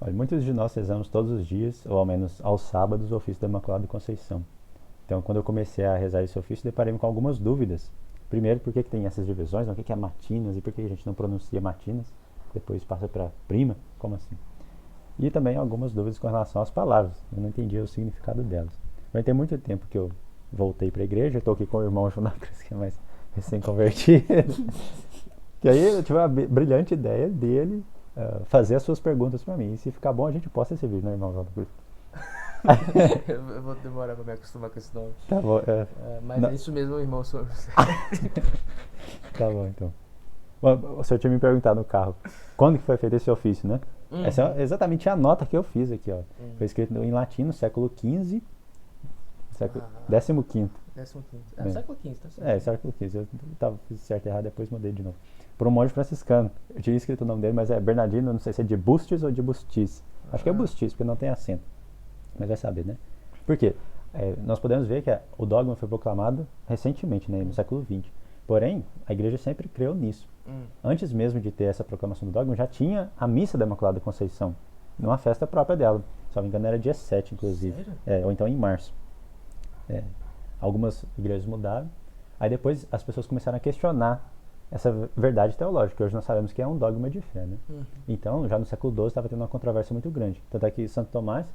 Olha, muitos de nós rezamos todos os dias, ou ao menos aos sábados, o ofício da Imaculada Conceição. Então, quando eu comecei a rezar esse ofício, deparei-me com algumas dúvidas. Primeiro, por que tem essas divisões? O que é matinas e por que a gente não pronuncia matinas? Depois passa para prima? Como assim? E também algumas dúvidas com relação às palavras. Eu não entendia o significado delas. Vai ter muito tempo que eu voltei para a igreja. Estou aqui com o irmão João Cruz, que é mais recém-convertido. E aí eu tive a brilhante ideia dele fazer as suas perguntas para mim. E se ficar bom, a gente posta esse vídeo, né, irmão João Cruz? Eu vou demorar pra me acostumar com esse nome. Tá bom. Mas não. É isso mesmo, irmão. Tá bom, então. Bom, o senhor tinha me perguntado no carro quando que foi feito esse ofício, né? Essa é exatamente a nota que eu fiz aqui, ó. Foi escrito em latim no século XV, século XV. 15º. É. Século XV, tá certo. Século XV. Eu fiz certo e errado, depois mudei de novo. Por um monge franciscano. Eu tinha escrito o nome dele, mas é Bernardino, não sei se é de Bustis ou de Bustis. Acho que é Bustis, porque não tem acento. Mas vai saber, né? Por quê? Nós podemos ver que o dogma foi proclamado recentemente, né, no século XX. Porém, a igreja sempre creu nisso. Antes mesmo de ter essa proclamação do dogma, já tinha a missa da Imaculada Conceição, numa festa própria dela. Se não me engano, era dia 7, inclusive. Sério? Ou então em março. Algumas igrejas mudaram. Aí depois as pessoas começaram a questionar essa verdade teológica, que hoje nós sabemos que é um dogma de fé, né? Então, já no século XII estava tendo uma controvérsia muito grande. Tanto é que Santo Tomás,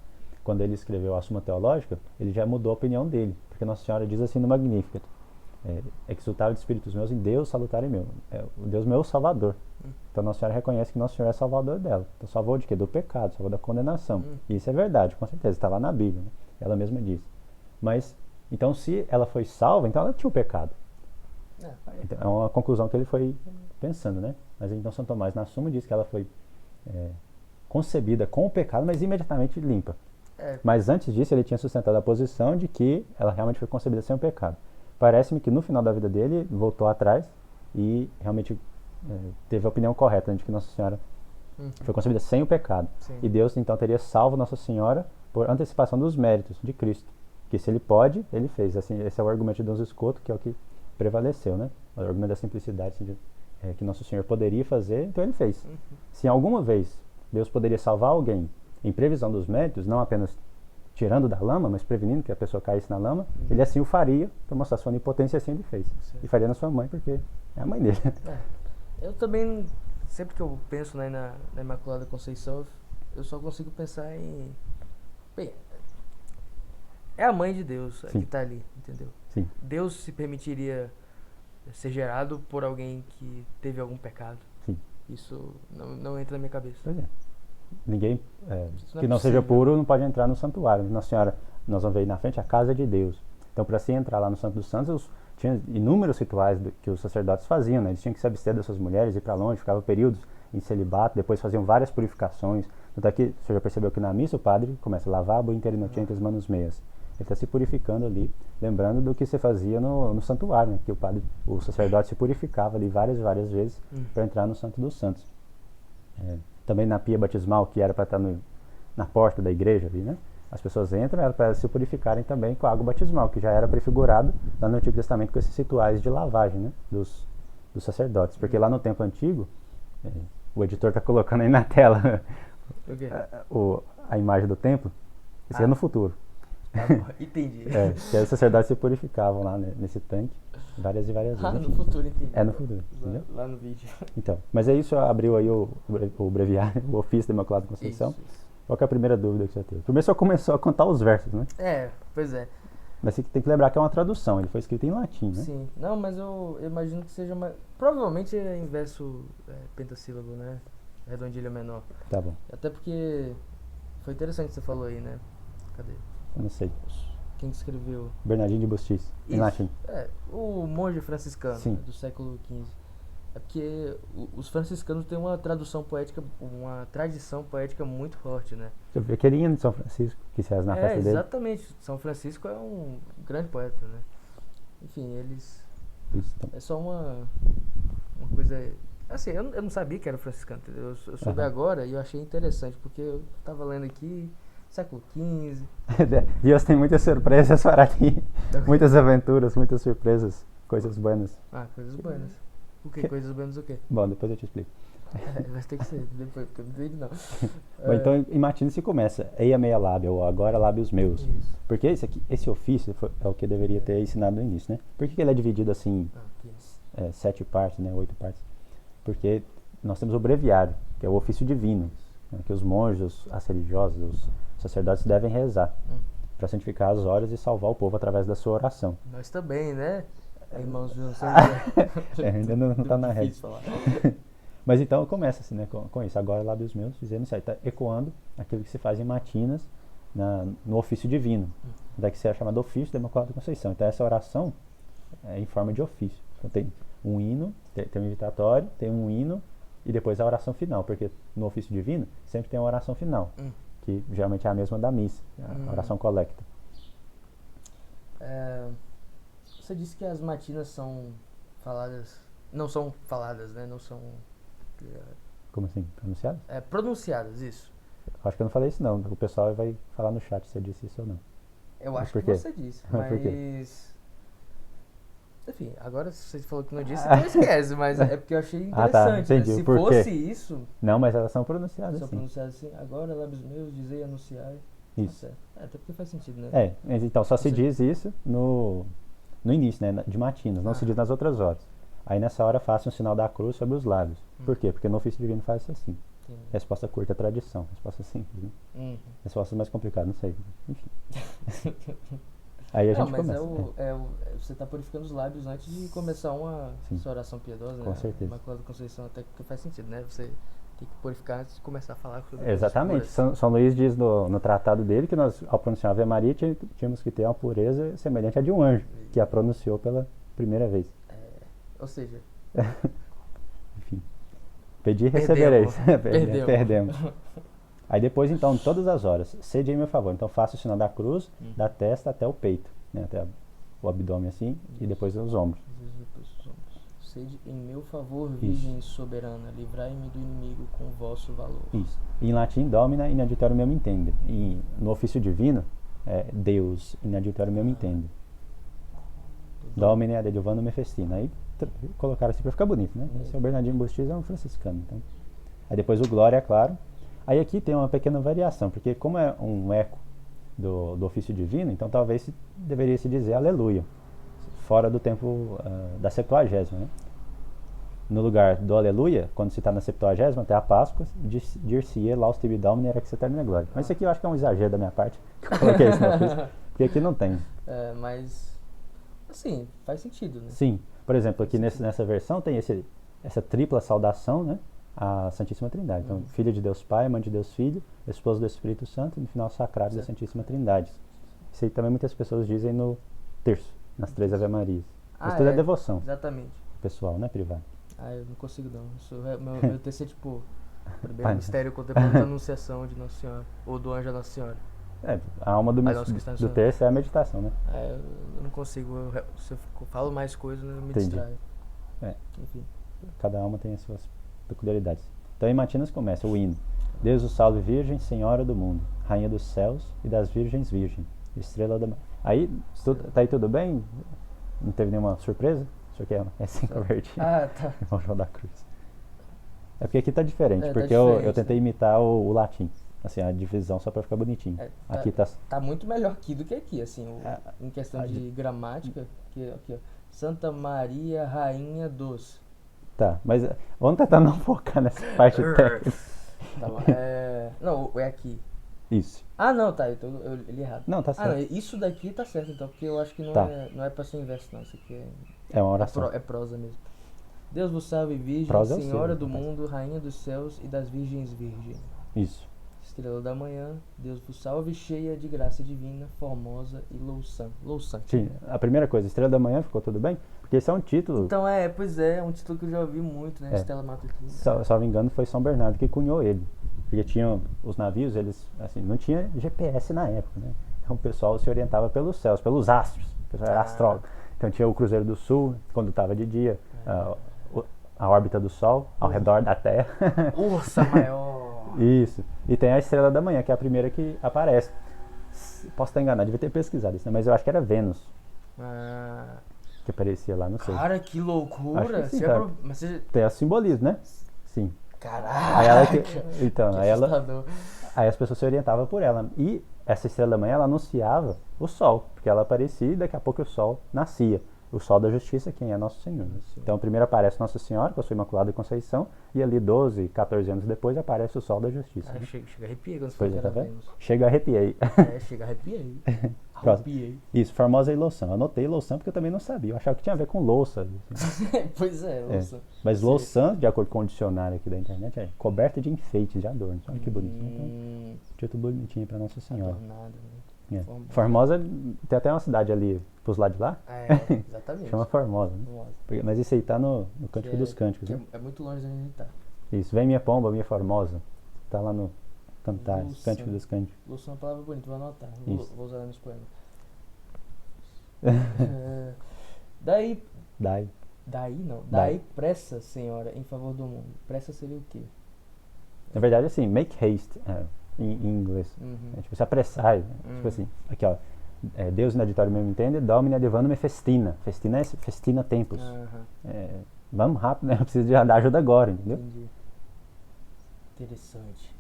quando ele escreveu a Suma Teológica, ele já mudou a opinião dele, porque Nossa Senhora diz assim no Magnificat: exultava de espíritos meus em Deus salutar em meu, o Deus meu Salvador. Então Nossa Senhora reconhece que Nosso Senhor é Salvador dela. Então salvou de quê? Do pecado, salvou da condenação. E isso é verdade, com certeza, está lá na Bíblia, né? Ela mesma diz. Mas, então se ela foi salva, então ela tinha o pecado. Então, é uma conclusão que ele foi pensando, né? Mas então São Tomás na Suma diz que ela foi concebida com o pecado, mas imediatamente limpa. Mas antes disso ele tinha sustentado a posição de que ela realmente foi concebida sem o pecado. Parece-me que no final da vida dele voltou atrás e realmente teve a opinião correta, de que Nossa Senhora foi concebida sem o pecado. Sim. E Deus então teria salvo Nossa Senhora por antecipação dos méritos de Cristo. Que se ele pode, ele fez. Assim, esse é o argumento de Dom Escoto, que é o que prevaleceu, né? O argumento da simplicidade, assim, que Nosso Senhor poderia fazer, então ele fez. Se alguma vez Deus poderia salvar alguém em previsão dos méritos, não apenas tirando da lama, mas prevenindo que a pessoa caísse na lama, ele assim o faria, para mostrar sua onipotência, assim ele fez. Sim. E faria na sua mãe, porque é a mãe dele. Eu também, sempre que eu penso, né, na Imaculada Conceição, eu só consigo pensar em... Bem, é a mãe de Deus que está ali, entendeu? Sim. Deus se permitiria ser gerado por alguém que teve algum pecado. Sim. Isso não entra na minha cabeça. Pois é. Ninguém não que não seja puro não pode entrar no santuário. Nossa Senhora, nós vamos ver aí na frente, a casa de Deus. Então, para se entrar lá no Santo dos Santos, tinha inúmeros rituais que os sacerdotes faziam, né? Eles tinham que se abster das suas mulheres, ir para longe, ficavam períodos em celibato, depois faziam várias purificações. Tanto é que, você já percebeu que na missa o padre começa a lavar a interinocentes manos meias. Ele está se purificando ali, lembrando do que se fazia no santuário, né? Que o sacerdote se purificava ali várias vezes para entrar no Santo dos Santos. Também na pia batismal, que era para estar na porta da igreja ali, né? As pessoas entram, era para se purificarem também com a água batismal, que já era prefigurado lá no Antigo Testamento com esses rituais de lavagem, né? Dos sacerdotes. Porque lá no tempo antigo, o editor está colocando aí na tela a imagem do templo, isso é no futuro. Tá bom, entendi. Que aí os sacerdotes se purificavam lá, né, nesse tanque várias vezes. No futuro, entendi. No futuro, entendeu? Lá no vídeo. Então, mas é isso, abriu aí o breviário, o ofício da Imaculada Conceição. Isso. Qual que é a primeira dúvida que você teve? Primeiro você começou a contar os versos, né? Pois é. Mas você tem que lembrar que é uma tradução, ele foi escrito em latim, né? Sim, não, mas eu imagino que seja provavelmente é em verso pentassílabo, né? Redondilha menor. Tá bom. Até porque foi interessante que você falou aí, né? Cadê? Eu não sei. Quem escreveu? Bernardino de Bustis, em latim. O monge franciscano, Sim. do século XV. É porque os franciscanos têm uma tradução poética, uma tradição poética muito forte, né? Deixa eu ver, aquele hino de São Francisco, que se faz na festa dele. Exatamente. São Francisco é um grande poeta, né? Enfim, eles... Isso, então. É só uma coisa... Assim, eu não sabia que era franciscano, entendeu? Eu soube agora e eu achei interessante, porque eu tava lendo aqui, século XV... Deus tem muitas surpresas para ti. Muitas aventuras, muitas surpresas, coisas buenas. Coisas buenas. O que? Coisas buenas o quê? Bom, depois eu te explico. Vai ter que ser depois, porque eu não entendi não. Ou então em matines se começa, eia meia lábia, ou agora lábios meus. Isso. Porque esse ofício é o que eu deveria ter ensinado no início, né? Por que ele é dividido assim, Aqui. 7 partes, né? 8 partes? Porque nós temos o breviário, que é o ofício divino, né? Que os monges, as religiosas, os sacerdotes devem rezar para santificar as horas e salvar o povo através da sua oração. Nós também, né? Irmãos de Ainda não tá na regra. difícil falar. Mas então começa assim, né, com isso. Agora lábios meus, dizendo isso aí, tá ecoando aquilo que se faz em matinas no ofício divino. Daí que se é chamado ofício da Imaculada Conceição. Então essa oração é em forma de ofício. Então tem um hino, tem um invitatório, tem um hino e depois a oração final, porque no ofício divino sempre tem uma oração final, que geralmente é a mesma da missa, a oração colecta. Você disse que as matinas são faladas, não são faladas, né? Não são Como assim? Pronunciado? pronunciadas, isso. Acho que eu não falei isso não. O pessoal vai falar no chat se eu disse isso ou não. Eu acho Por que quê? você disse, Por quê? mas... Enfim, agora você falou que não disse, então esquece, mas é porque eu achei interessante. tá, entendi. Né? Se Por quê? fosse isso, Não, mas elas são pronunciadas só sim. pronunciar assim, agora lábios meus, dizer e anunciar. Isso. Tá certo. Até porque faz sentido, né? Mas então só se Você- diz isso no início, né, de matinas, não se diz nas outras horas. Aí nessa hora faça um sinal da cruz sobre os lábios. Por quê? Porque no ofício divino faz assim. Entendi. Resposta curta, tradição. Resposta simples, né? Resposta mais complicada, não sei. Enfim. Aí a Não, gente mas começa. você está purificando os lábios antes de começar Sim. sua oração piedosa, Com né? certeza. Imaculada Conceição, até que faz sentido, né? Você tem que purificar antes de começar a falar sobre Exatamente. coisas puras. São Luís diz no tratado dele que nós, ao pronunciar a Ave Maria, tínhamos que ter uma pureza semelhante à de um anjo, que a pronunciou pela primeira vez. Ou seja, Enfim. Pedir, Perdemos. recebereis. Perdemos. Aí depois, então, todas as horas, sede em meu favor. Então faça o sinal da cruz, da testa até o peito, né? Até o abdômen assim, e depois os ombros. sede em meu favor, Virgem soberana, livrai-me do inimigo com o vosso valor. Isso. Em latim, Domina in adiutorium meum intende. No ofício divino, Deus in adiutorium meum intende. Domine ad adiuvandum me festina. Aí colocaram assim pra ficar bonito, né? Esse é o Bernardino Bustis, é um franciscano. Então. Aí depois o Glória, é claro. Aí aqui tem uma pequena variação, porque como é um eco do ofício divino, então talvez deveria se dizer aleluia, fora do tempo da Septuagésima, né? No lugar do aleluia, quando se está na Septuagésima, até a Páscoa, dir-se-ia laus tibi Domini era que se termina a glória. Mas isso aqui eu acho que é um exagero da minha parte, que eu coloquei isso no ofício, porque aqui não tem. Mas, assim, faz sentido, né? Sim, por exemplo, aqui nessa versão tem essa tripla saudação, né? A Santíssima Trindade. Então, Filho de Deus Pai, Mãe de Deus Filho, Esposo do Espírito Santo e no final Sacrário da Santíssima Trindade. Isso aí também muitas pessoas dizem no terço, nas 3 Ave Marias. Mas tudo é devoção. Exatamente. Pessoal, né? Privado. Eu não consigo não. Meu texto é tipo, primeiro mistério contemplando a anunciação de Nossa Senhora, ou do anjo a Nossa Senhora. A alma do terço é a meditação, né? Eu não consigo, se eu falo mais coisas, eu me Entendi. distraio. Enfim. Cada alma tem as suas peculiaridades. Então em Matinas começa o hino. Deus o salve Virgem, Senhora do mundo, Rainha dos céus e das virgens virgem, Estrela da... Aí, tá aí tudo bem? Não teve nenhuma surpresa? Isso aqui é sem convertido. Tá. Irmão João da Cruz. É porque aqui tá diferente, Tá porque diferente, eu tentei imitar o latim. Assim, a divisão só pra ficar bonitinho. Aqui tá... Tá muito melhor aqui do que aqui, assim, em questão de gramática, que aqui, ó. Santa Maria, Rainha dos... Tá, mas vamos tentar não focar nessa parte técnica. Tá bom. Não, é aqui. Isso. Não, tá, eu li errado. Não, tá certo. Não, isso daqui tá certo, então, porque eu acho que não é pra ser inverso, não. Isso aqui é uma oração. É prosa mesmo. Deus vos salve, Virgem, Prosa Senhora do mundo, Rainha dos céus e das virgens virgem. Isso. Estrela da manhã, Deus vos salve, cheia de graça divina, formosa e louçã. Sim, a primeira coisa, Estrela da Manhã, ficou tudo bem? Porque esse é um título... Então pois é um título que eu já ouvi muito, né? Estela Matutina. Salvo engano, foi São Bernardo que cunhou ele. Porque tinham os navios, eles, assim, não tinha GPS na época, né? Então o pessoal se orientava pelos céus, pelos astros. O pessoal era astrólogo. Então tinha o Cruzeiro do Sul, quando estava de dia, a órbita do Sol, ao redor da Terra. Ursa maior! Isso. E tem a Estrela da Manhã, que é a primeira que aparece. Posso estar enganado, devia ter pesquisado isso, né? Mas eu acho que era Vênus. Que aparecia lá, não sei. Cara, que loucura! Acho que sim, tá. Mas você... Tem o simbolismo, né? Sim. Caraca! Aí ela que, então, Que aí ela, assustador. aí as pessoas se orientavam por ela. E essa estrela da manhã, ela anunciava o sol, porque ela aparecia e daqui a pouco o sol nascia. O sol da justiça, quem é Nosso Senhor. Né? Sim. Então, primeiro aparece Nossa Senhora, com a sua Imaculada Conceição, e ali 12, 14 anos depois aparece o sol da justiça. Ah, Né? chega a arrepiar quando você Pois falou é, que tá era vendo? Vênus. Chega, arrepiei. É, chega a arrepiei. Próximo. Arrepiei. Isso, Formosa e Louçã. Eu anotei Louçã porque eu também não sabia. Eu achava que tinha a ver com louça. Assim. Pois é, Louçã. Mas Sim. Louçã, de acordo com o dicionário aqui da internet, é coberta de enfeites, de adornos. Olha que bonito. Então, título bonitinho pra Nossa Senhora. Adornada, né? É. Formosa, tem até uma cidade ali pros lados de lá, É, exatamente. chama Formosa. Né? Formosa. Mas isso aí tá no Cântico dos Cânticos. Que Né? é muito longe de onde a gente tá. Isso, vem minha pomba, minha formosa. Tá lá no Cantares, Louçã. Cântico dos Cânticos. Louçã é uma palavra bonita, vou anotar. Isso. Vou usar ela nos poemas. Daí Dai. não. Daí. Daí pressa, senhora, em favor do mundo. Pressa seria o quê? Na verdade, assim, make haste, em inglês. Uhum. É, tipo, se apressar. Tipo assim, aqui ó. Deus in adiutorium meum intende, Domine adjuvandum me festina. Festina é festina tempus. Aham. Vamos rápido, né? Eu preciso de ajuda agora, entendeu? Entendi. Interessante.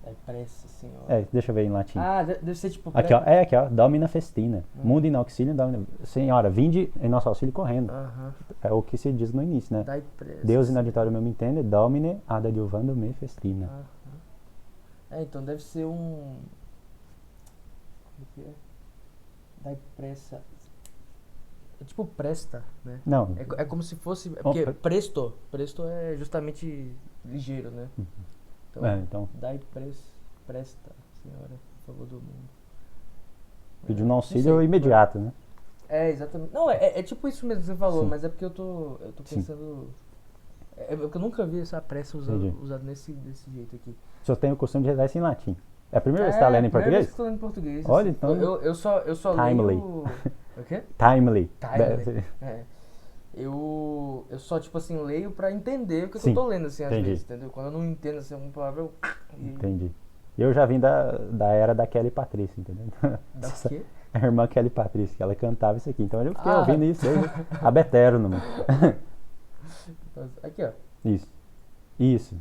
Daí pressa, senhora. Deixa eu ver em latim. Ah, deve ser tipo... Aqui ó, Domina festina. Mundo in auxilium, Domina. Senhora, vinde em nosso auxílio correndo. Aham. É o que se diz no início, né? Daí pressa. Deus in adiutorium meum intende, Domine ad adjuvandum me festina. Aham. Então deve ser um... Como que é? Daí pressa... É tipo presta, né? Não. É como se fosse... Porque presto é justamente ligeiro, né? Então. Daí presta, senhora, por favor do mundo. Pediu um auxílio imediato, né? É, exatamente. Não, é tipo isso mesmo que você falou, Sim. mas é porque eu tô pensando... É porque eu nunca vi essa pressa usada desse jeito aqui. Só tenho o costume de rezar isso em latim. É a primeira vez que você está lendo em primeira vez português? que eu tô lendo em português. Olha, assim. então... Eu só Timely. leio... O quê? Timely. Timely. É. Eu só, tipo assim, leio pra entender o que eu tô lendo, assim, às entendi. vezes, entendeu? Quando eu não entendo, assim, alguma palavra, eu... Entendi. Eu já vim da era da Kelly Patrícia, entendeu? Da quê? A irmã Kelly Patrícia, que ela cantava isso aqui. Então eu fiquei ouvindo isso desde ab eterno, mano. Aqui, ó. Isso.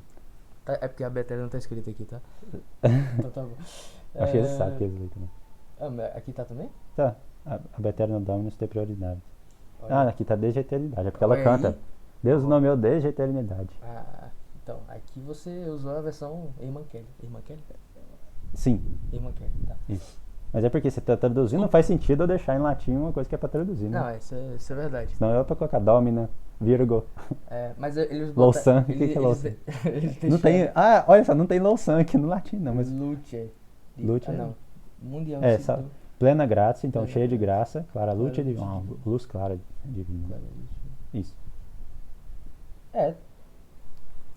É porque a Bethesda não tá escrito aqui, tá? Então tá bom. Acho que eles sabem que eles leem também. Mas aqui tá também? Tá. Ab eterno Dominus te prioridade. Olha. Aqui tá desde a eternidade. É porque ela Olha canta. aí. Deus nomeou desde a eternidade. Então, aqui você usou a versão Irmã Kelly. Irmã Kelly? Sim. Irmã Kelly, tá. Isso. Mas é porque você tá traduzindo, não faz sentido eu deixar em latim uma coisa que é pra traduzir, né? Não, isso é verdade. Senão é pra colocar Domina, Virgo. Mas eles Louçã. O que é louçã? Não tem. Olha só, não tem louçã aqui no latim, não. Mas Luce. Luce. Não. Mundial. Plena graça, então Plena cheia de graça. graça. Clara luz, Clara luz divina. luz clara divina. Isso.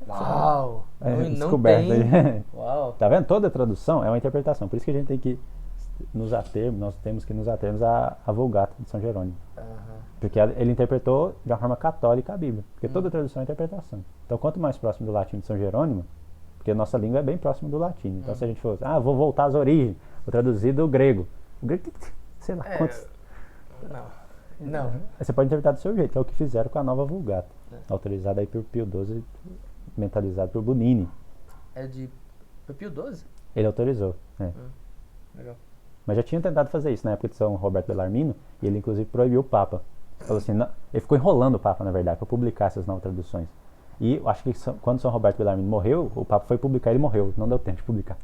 Uau! Não Descoberta. tem... Uau! Tá vendo? Toda tradução é uma interpretação. Por isso que a gente tem que nos atermos, nós temos que nos atermos à Vulgata de São Jerônimo. Porque ele interpretou de uma forma católica a Bíblia. Porque toda tradução é interpretação. Então, quanto mais próximo do latim de São Jerônimo, porque a nossa língua é bem próxima do latim. Então, se a gente fosse, vou voltar às origens, vou traduzir do grego. O grego, sei lá quantos... Não. Você pode interpretar do seu jeito, que é o que fizeram com a nova Vulgata. Autorizada aí por Pio XII, mentalizado por Bonini. Foi Pio XII? Ele autorizou, Legal. Mas já tinha tentado fazer isso na época de São Roberto Bellarmino, e ele inclusive proibiu o Papa. Falou assim, ele ficou enrolando o Papa, na verdade, para publicar essas novas traduções. E eu acho que quando São Roberto Bellarmino morreu, o Papa foi publicar e ele morreu. Não deu tempo de publicar.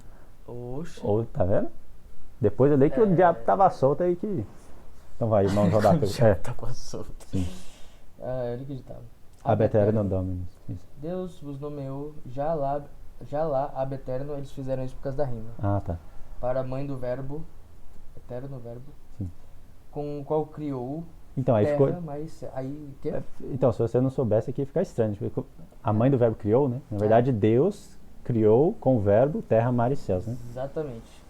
Oxe. Tá vendo? Depois eu dei que o diabo tava solto aí que... Então vai, irmão Jodá. Tava solto. Sim. Eu acreditava. Ab eterno Dominus. Isso. Deus vos nomeou, já lá ab eterno, eles fizeram isso por causa da rima. Tá. Para a mãe do verbo, eterno verbo, sim. Com o qual criou então, aí terra, ficou... mas aí... Que? Então, se você não soubesse aqui, ia ficar estranho. A mãe do verbo criou, né? Na verdade, Deus criou com o verbo terra, mar e céus, né? Exatamente.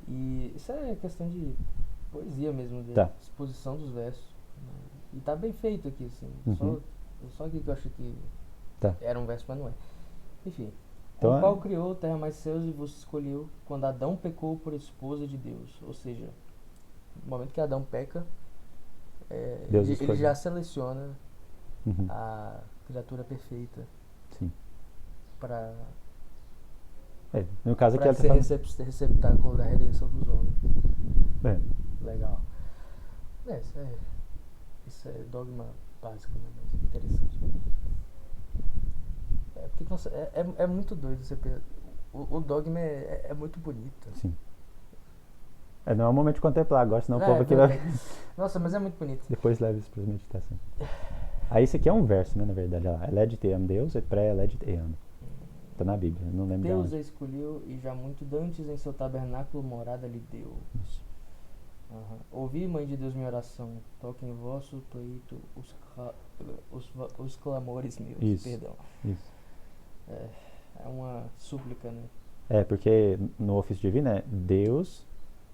E isso é questão de poesia mesmo, de exposição dos versos. E tá bem feito aqui, assim. Só aqui que eu acho que era um verso, mas não é. Enfim. Então, o qual criou terra mais céus e vos escolheu quando Adão pecou por esposa de Deus. Ou seja, no momento que Adão peca, ele já seleciona a criatura perfeita Sim. para No caso aqui para ela tá ser falando... receptáculo da redenção dos homens. É, Legal. Isso é dogma básico, né? Mas interessante. Porque nossa, é muito doido você pensar. O dogma é muito bonito. sim. Não é o momento de contemplar agora, senão o povo aqui verdade. vai... Nossa, mas é muito bonito. Depois leva isso para as meditações. Aí isso aqui é um verso, né, na verdade. Olha lá. Elede te amo Deus, et pré elede te amo. Tá na Bíblia, não lembro de Deus onde. a escolheu e já muito dantes em seu tabernáculo morada lhe deu. Isso. Ouvi, Mãe de Deus, minha oração. Toque em vosso pleito os clamores meus. Isso. Perdão. Isso. É uma súplica, né? Porque no ofício divino é Deus...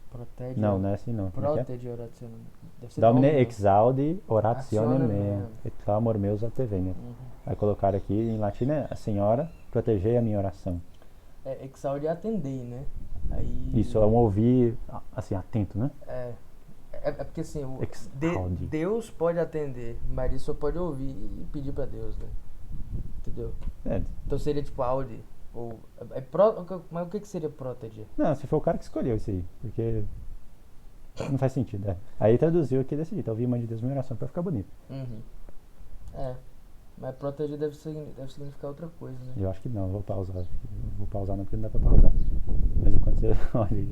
Protege. Não é assim não. Protege orazione. Deve ser Domine Domino. exaudi oratione Ratione mea, mea. et clamor meus a te venit. Vai colocar aqui em latim, né? A senhora, protegei a minha oração. Exaudi é atendei, né? Aí, Isso, é um ouvir, assim, atento, né? É porque assim, Exaudi. Deus pode atender, mas ele só pode ouvir e pedir pra Deus, né? Entendeu? Então seria tipo Audi. Mas o que seria proteger? Não, se for o cara que escolheu isso aí, porque não faz sentido. Aí traduziu aqui desse jeito, ouvir Mãe de Deus, minha oração, pra ficar bonito. Mas proteger deve significar outra coisa, né? Eu acho que não, vou pausar não, porque não dá pra pausar. Mas enquanto você olha aí,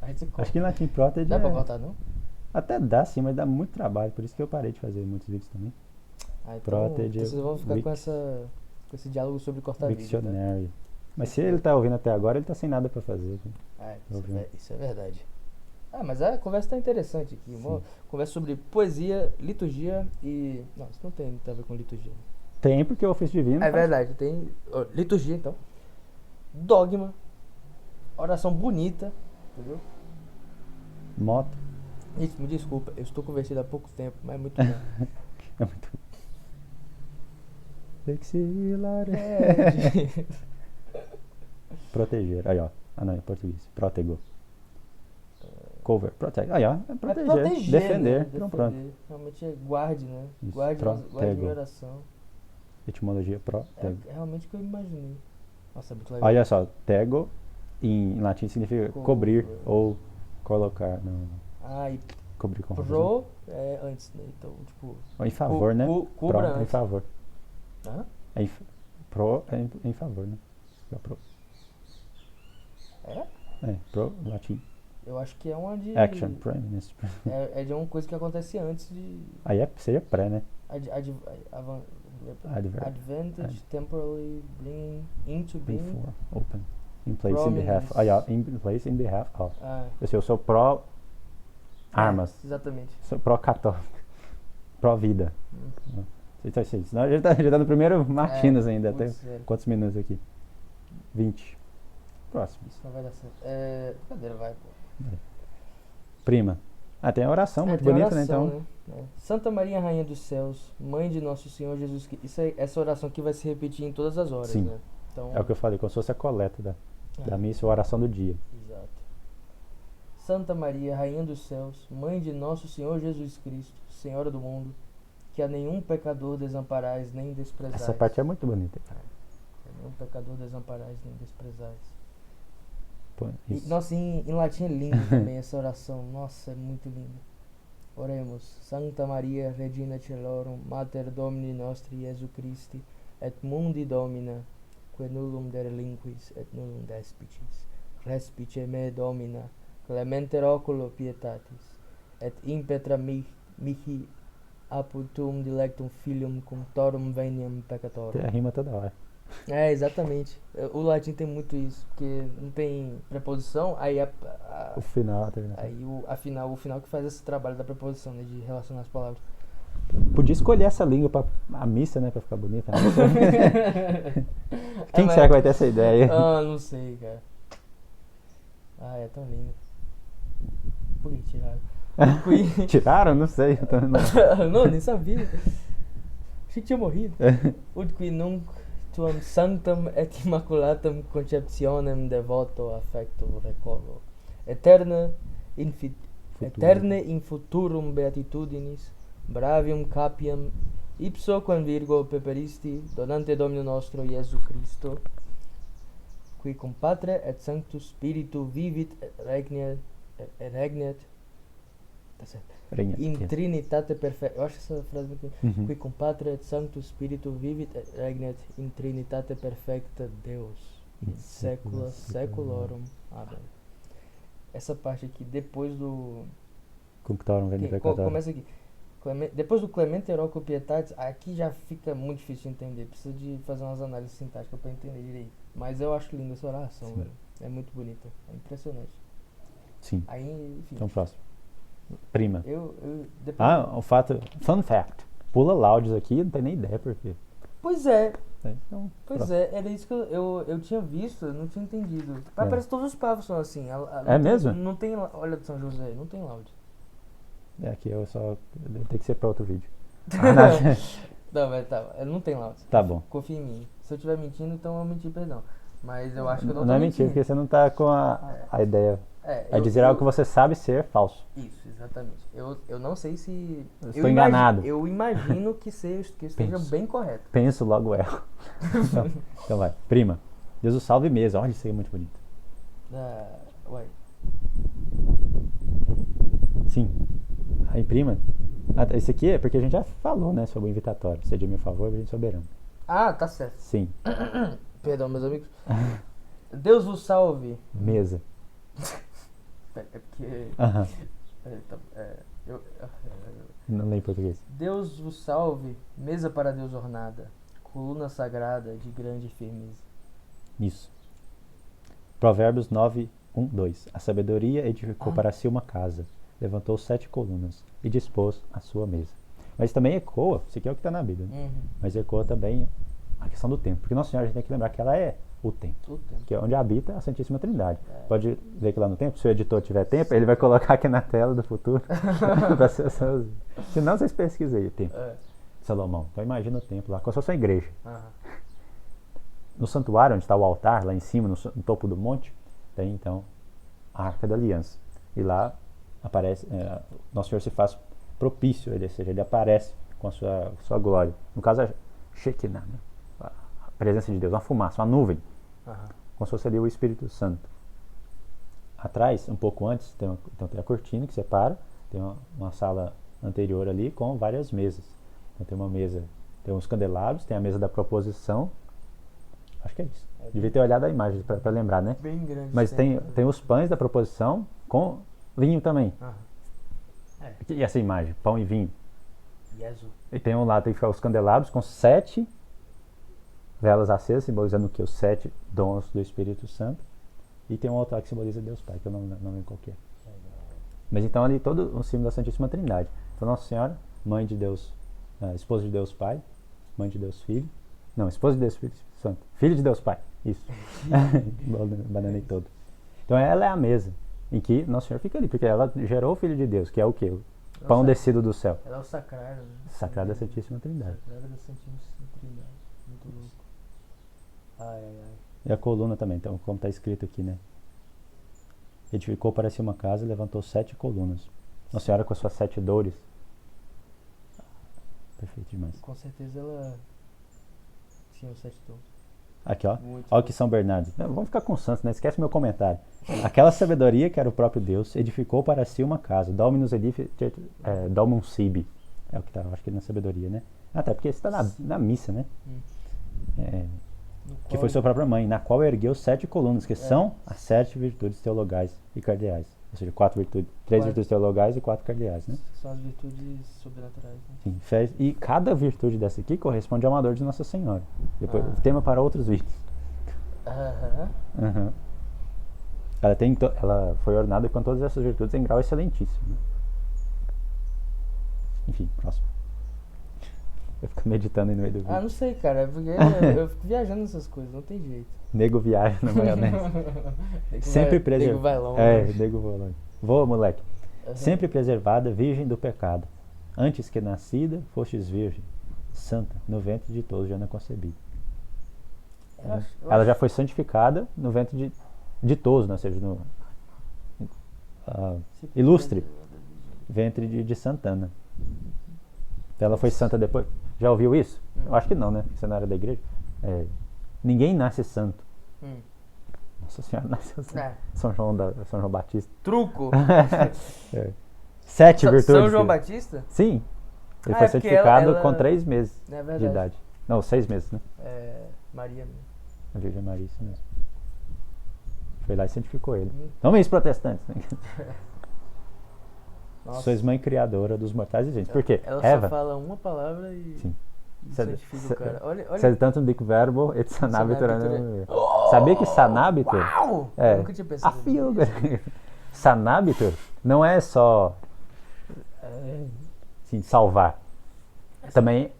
Aí você corta. acho que em latim protege Dá pra cortar, não? Até dá sim, mas dá muito trabalho, por isso que eu parei de fazer muitos vídeos também. Então Protege vocês vão ficar com esse diálogo sobre cortar vídeo, tá? Dictionary. Mas se ele tá ouvindo até agora, ele tá sem nada pra fazer. Isso é verdade. Mas a conversa tá interessante aqui. Uma conversa sobre poesia, liturgia e... Não, isso não tem muito a ver com liturgia. Tem, porque o ofício divino... É verdade, tem liturgia, então. Dogma. Oração bonita, entendeu? Moto. Gente, me desculpa, eu estou convertido há pouco tempo, mas é muito bom. É muito... Vexilare. Proteger. Aí, ó. Não, em português. Protego. Cover. Protege. Aí, ó. É proteger. Defender. Né? Então, pronto. Realmente é guarde, né? Isso. Guarde minha oração. Etimologia protego. É realmente o que eu imaginei. Nossa, é muito legal. Olha só. Tego em latim significa cobrir ou colocar. Não. E cobrir com pro é antes, né? Então, tipo... Ou em favor, né? Cubra Pro antes. em favor. Hã? Pro é em favor, né? Pro. Pro, latim. Eu acho que é uma de... Action, prime minister. É de uma coisa que acontece antes de... Aí seria pré, né? Advantage, temporarily bring into being... Before, open. In place, in behalf. Aí, ó. In place, in behalf of. Eu sou pró armas. Exatamente. Sou pró católico. Pró vida. Então, assim, senão a gente tá no primeiro Martinas ainda. Tem quantos minutos aqui? 20. Próximo. Isso não vai dar certo. Brincadeira, vai, pô. Prima. Tem a oração muito tem bonita, oração, né? Então. Santa Maria, Rainha dos Céus, Mãe de Nosso Senhor Jesus Cristo. Essa oração aqui vai se repetir em todas as horas, Sim. né? Então, é o que eu falei, como se fosse a coleta da missa, a oração do dia. Exato. Santa Maria, Rainha dos Céus, Mãe de Nosso Senhor Jesus Cristo, Senhora do Mundo, que a nenhum pecador desamparais nem desprezais. Essa parte é muito bonita. Que a nenhum pecador desamparais nem desprezais. Nossa, em latim é lindo também essa oração. Nossa, é muito linda. Oremos. Sancta Maria, Regina Celorum, Mater Domini Nostri Iesu Christi, et mundi Domina, que nullum derelinquis et nullum despicis. Respice me Domina, clementer oculo pietatis, et impetra mihi apud tuum dilectum filium cum torum veniam peccatorum. Tem a rima toda hora. Exatamente. O latim tem muito isso, porque não tem preposição, aí o final, aí o final que faz esse trabalho da preposição, né, de relacionar as palavras. Podia escolher essa língua pra a missa, né, pra ficar bonita. Né? Quem será que vai ter essa ideia? Não sei, cara. É tão lindo. Por que tiraram? Tiraram? Não sei. Não, nem sabia. Achei que tinha morrido. Ut qui nunc tuam sanctam et immaculatam conceptionem devoto affecto recollo. Eterne in futurum beatitudinis, bravium capiam Ipso quam Virgo peperisti, donante Domino nostro Iesu Christo, qui cum Patre et Sanctus Spiritu vivit et regnet, tá certo, in trinitate perfecta. Eu acho essa frase muito... Qui cum Patre et Sanctus Spiritu vivit et regnet in trinitate perfecta Deus, in saecula saeculorum. Amém. Essa parte aqui, depois do... Começa aqui. Depois do Clemente Eroco Pietatis, aqui já fica muito difícil de entender. Precisa de fazer umas análises sintáticas pra entender direito. Mas eu acho linda essa oração, velho. É muito bonita. É impressionante. Sim. Aí, enfim. Então, próximo. Prima. Depois... o fato... Fun fact. Pula laudes aqui, não tem nem ideia por quê. Pois é. Então, Era isso que eu tinha visto, eu não tinha entendido. Parece que todos os pavos são assim. Mesmo? Não tem... Olha do São José, não tem laude. Aqui eu só... Tem que ser pra outro vídeo. Não, mas tá. Não tem laude. Tá bom. Confia em mim. Se eu estiver mentindo, então eu menti, perdão. Mas eu acho que eu não tô Não é mentindo. mentira, porque você não tá com a ideia. Dizer algo que você sabe ser falso. Isso, exatamente. Eu não sei se... Eu estou enganado. Eu imagino que esteja bem correto. Penso, logo erro. Então vai. Prima. Deus o salve mesa. Olha, isso aí é muito bonito. Ué. Sim. Aí, prima. Esse aqui é porque a gente já falou, né, sobre o invitatório. Seja meu favor, gente soberano. Ah, tá certo. Sim. Perdão, meus amigos. Deus vos salve. Mesa. É porque... Não lembro português. Deus vos salve, mesa para Deus ornada, coluna sagrada de grande firmeza. Isso. Provérbios 9, 1, 2. A sabedoria edificou para si uma casa, levantou 7 colunas e dispôs a sua mesa. Mas também ecoa, isso aqui é o que está na Bíblia, né? Mas ecoa também a questão do tempo. Porque Nossa Senhora, a gente tem que lembrar que ela é o templo, que é onde habita a Santíssima Trindade. Pode ver que lá no templo, se o editor tiver tempo, ele vai colocar aqui na tela do futuro. Se não, vocês pesquisem aí o templo. Salomão. Então imagina o templo lá, como se fosse uma igreja. No santuário, onde está o altar, lá em cima, no topo do monte, tem então a Arca da Aliança. E lá aparece, Nosso Senhor se faz propício, ou seja, ele aparece com a sua glória. No caso, a Shekinah, né? A presença de Deus, uma fumaça, uma nuvem, como se fosse ali o Espírito Santo. Atrás, um pouco antes, tem a cortina que separa, tem uma sala anterior ali com várias mesas. Então tem uma mesa, tem uns candelabros, tem a mesa da proposição. Acho que é isso. Devia ter olhado a imagem para lembrar, né? Bem grande. Mas tem os pães da proposição com vinho também. E essa imagem, pão e vinho. Jesus. E tem um lado, tem que ficar os candelabros com 7 velas acesas, simbolizando o que? Os 7 dons do Espírito Santo. E tem um altar que simboliza Deus Pai, que eu não lembro qual que é. Mas então ali todo o símbolo da Santíssima Trindade. Então Nossa Senhora, Mãe de Deus, Esposa de Deus Pai, Mãe de Deus Filho. Não, Esposa de Deus Espírito Santo. Filho de Deus Pai. Isso. Bananei todo. Então ela é a mesa em que Nossa Senhora fica ali, porque ela gerou o Filho de Deus, que é o quê? O pão descido do céu. Ela é o sacrário, né? Sacrário da Santíssima Trindade. Sacrário da Santíssima Trindade. Muito louco. Ai. E a coluna também, então, como está escrito aqui, né? Edificou para si uma casa e levantou 7 colunas. Nossa Senhora com as suas 7 dores. Perfeito demais. Com certeza ela tinha os 7 dons. Aqui, ó. Olha que São Bernardo. Não, vamos ficar com Santos, né? Esquece meu comentário. Aquela sabedoria que era o próprio Deus edificou para si uma casa. Dominus domum sibi. É o que está, acho que na sabedoria, né? Até porque isso está na missa, né? Que foi sua própria mãe, na qual ergueu 7 colunas, que são as 7 virtudes teologais e cardeais. Ou seja, 3 virtudes teologais e 4 cardeais, né? São as virtudes sobrenaturais, né? Sim, e cada virtude dessa aqui corresponde a uma dor de Nossa Senhora. Depois, tema para outros vídeos. Ela foi ornada com todas essas virtudes em grau excelentíssimo. Né? Enfim, próximo. Eu fico meditando aí no meio do vídeo. Não sei, cara, é porque eu fico viajando nessas coisas, não tem jeito. Nego viaja na maionese. Sempre preservada. Nego vai longe. Nego vai longe. Voa, moleque. Sempre preservada, virgem do pecado. Antes que nascida, fostes virgem. Santa, no ventre de todos já não concebi. Ela já foi santificada no ventre de todos, né? Ou seja, no ilustre ventre de Santana. Então ela foi santa depois. Já ouviu isso? Eu acho que não, né? Você não era da igreja. Ninguém nasce santo. Nossa Senhora nasceu santo. São João Batista. Truco. 7 virtudes. São João Batista? Sim. Ele foi santificado com 3 meses de verdade. idade. Não, 6 meses, né? Maria mesmo. A Virgem Maria, isso mesmo. Foi lá e santificou ele. Não é isso, protestantes. Né? Sois mãe criadora dos mortais e gente. Por quê? Ela Eva, só fala uma palavra e santifica o cara. Olha. Sed tantum dic verbo et sanabitur. Sabia que sanabitur... Uau! Eu nunca tinha pensado nisso. Sanabitur não é só salvar. Também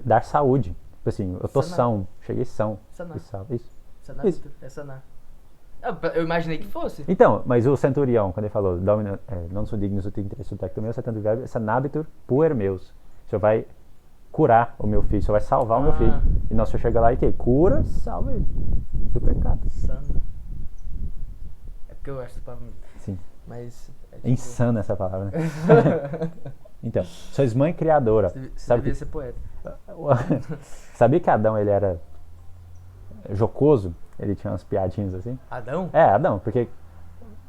dar saúde. Tipo assim, eu tô são, cheguei são. Sanar. Isso. Sanabitur, é sanar. Eu imaginei que fosse. Então, mas o centurião, quando ele falou, não sou digno, subtecto tanto verbo, sanabitur puer meus. O Senhor vai curar o meu filho, o Senhor vai salvar o meu filho. E nós Senhor chega lá e cura, salva ele do pecado. Sana. É porque eu acho essa palavra. Sim. Mas insana essa palavra, né? Então, sois mãe criadora. Você devia ser poeta. Sabia que Adão, ele era jocoso? Ele tinha umas piadinhas assim. Adão? Adão, porque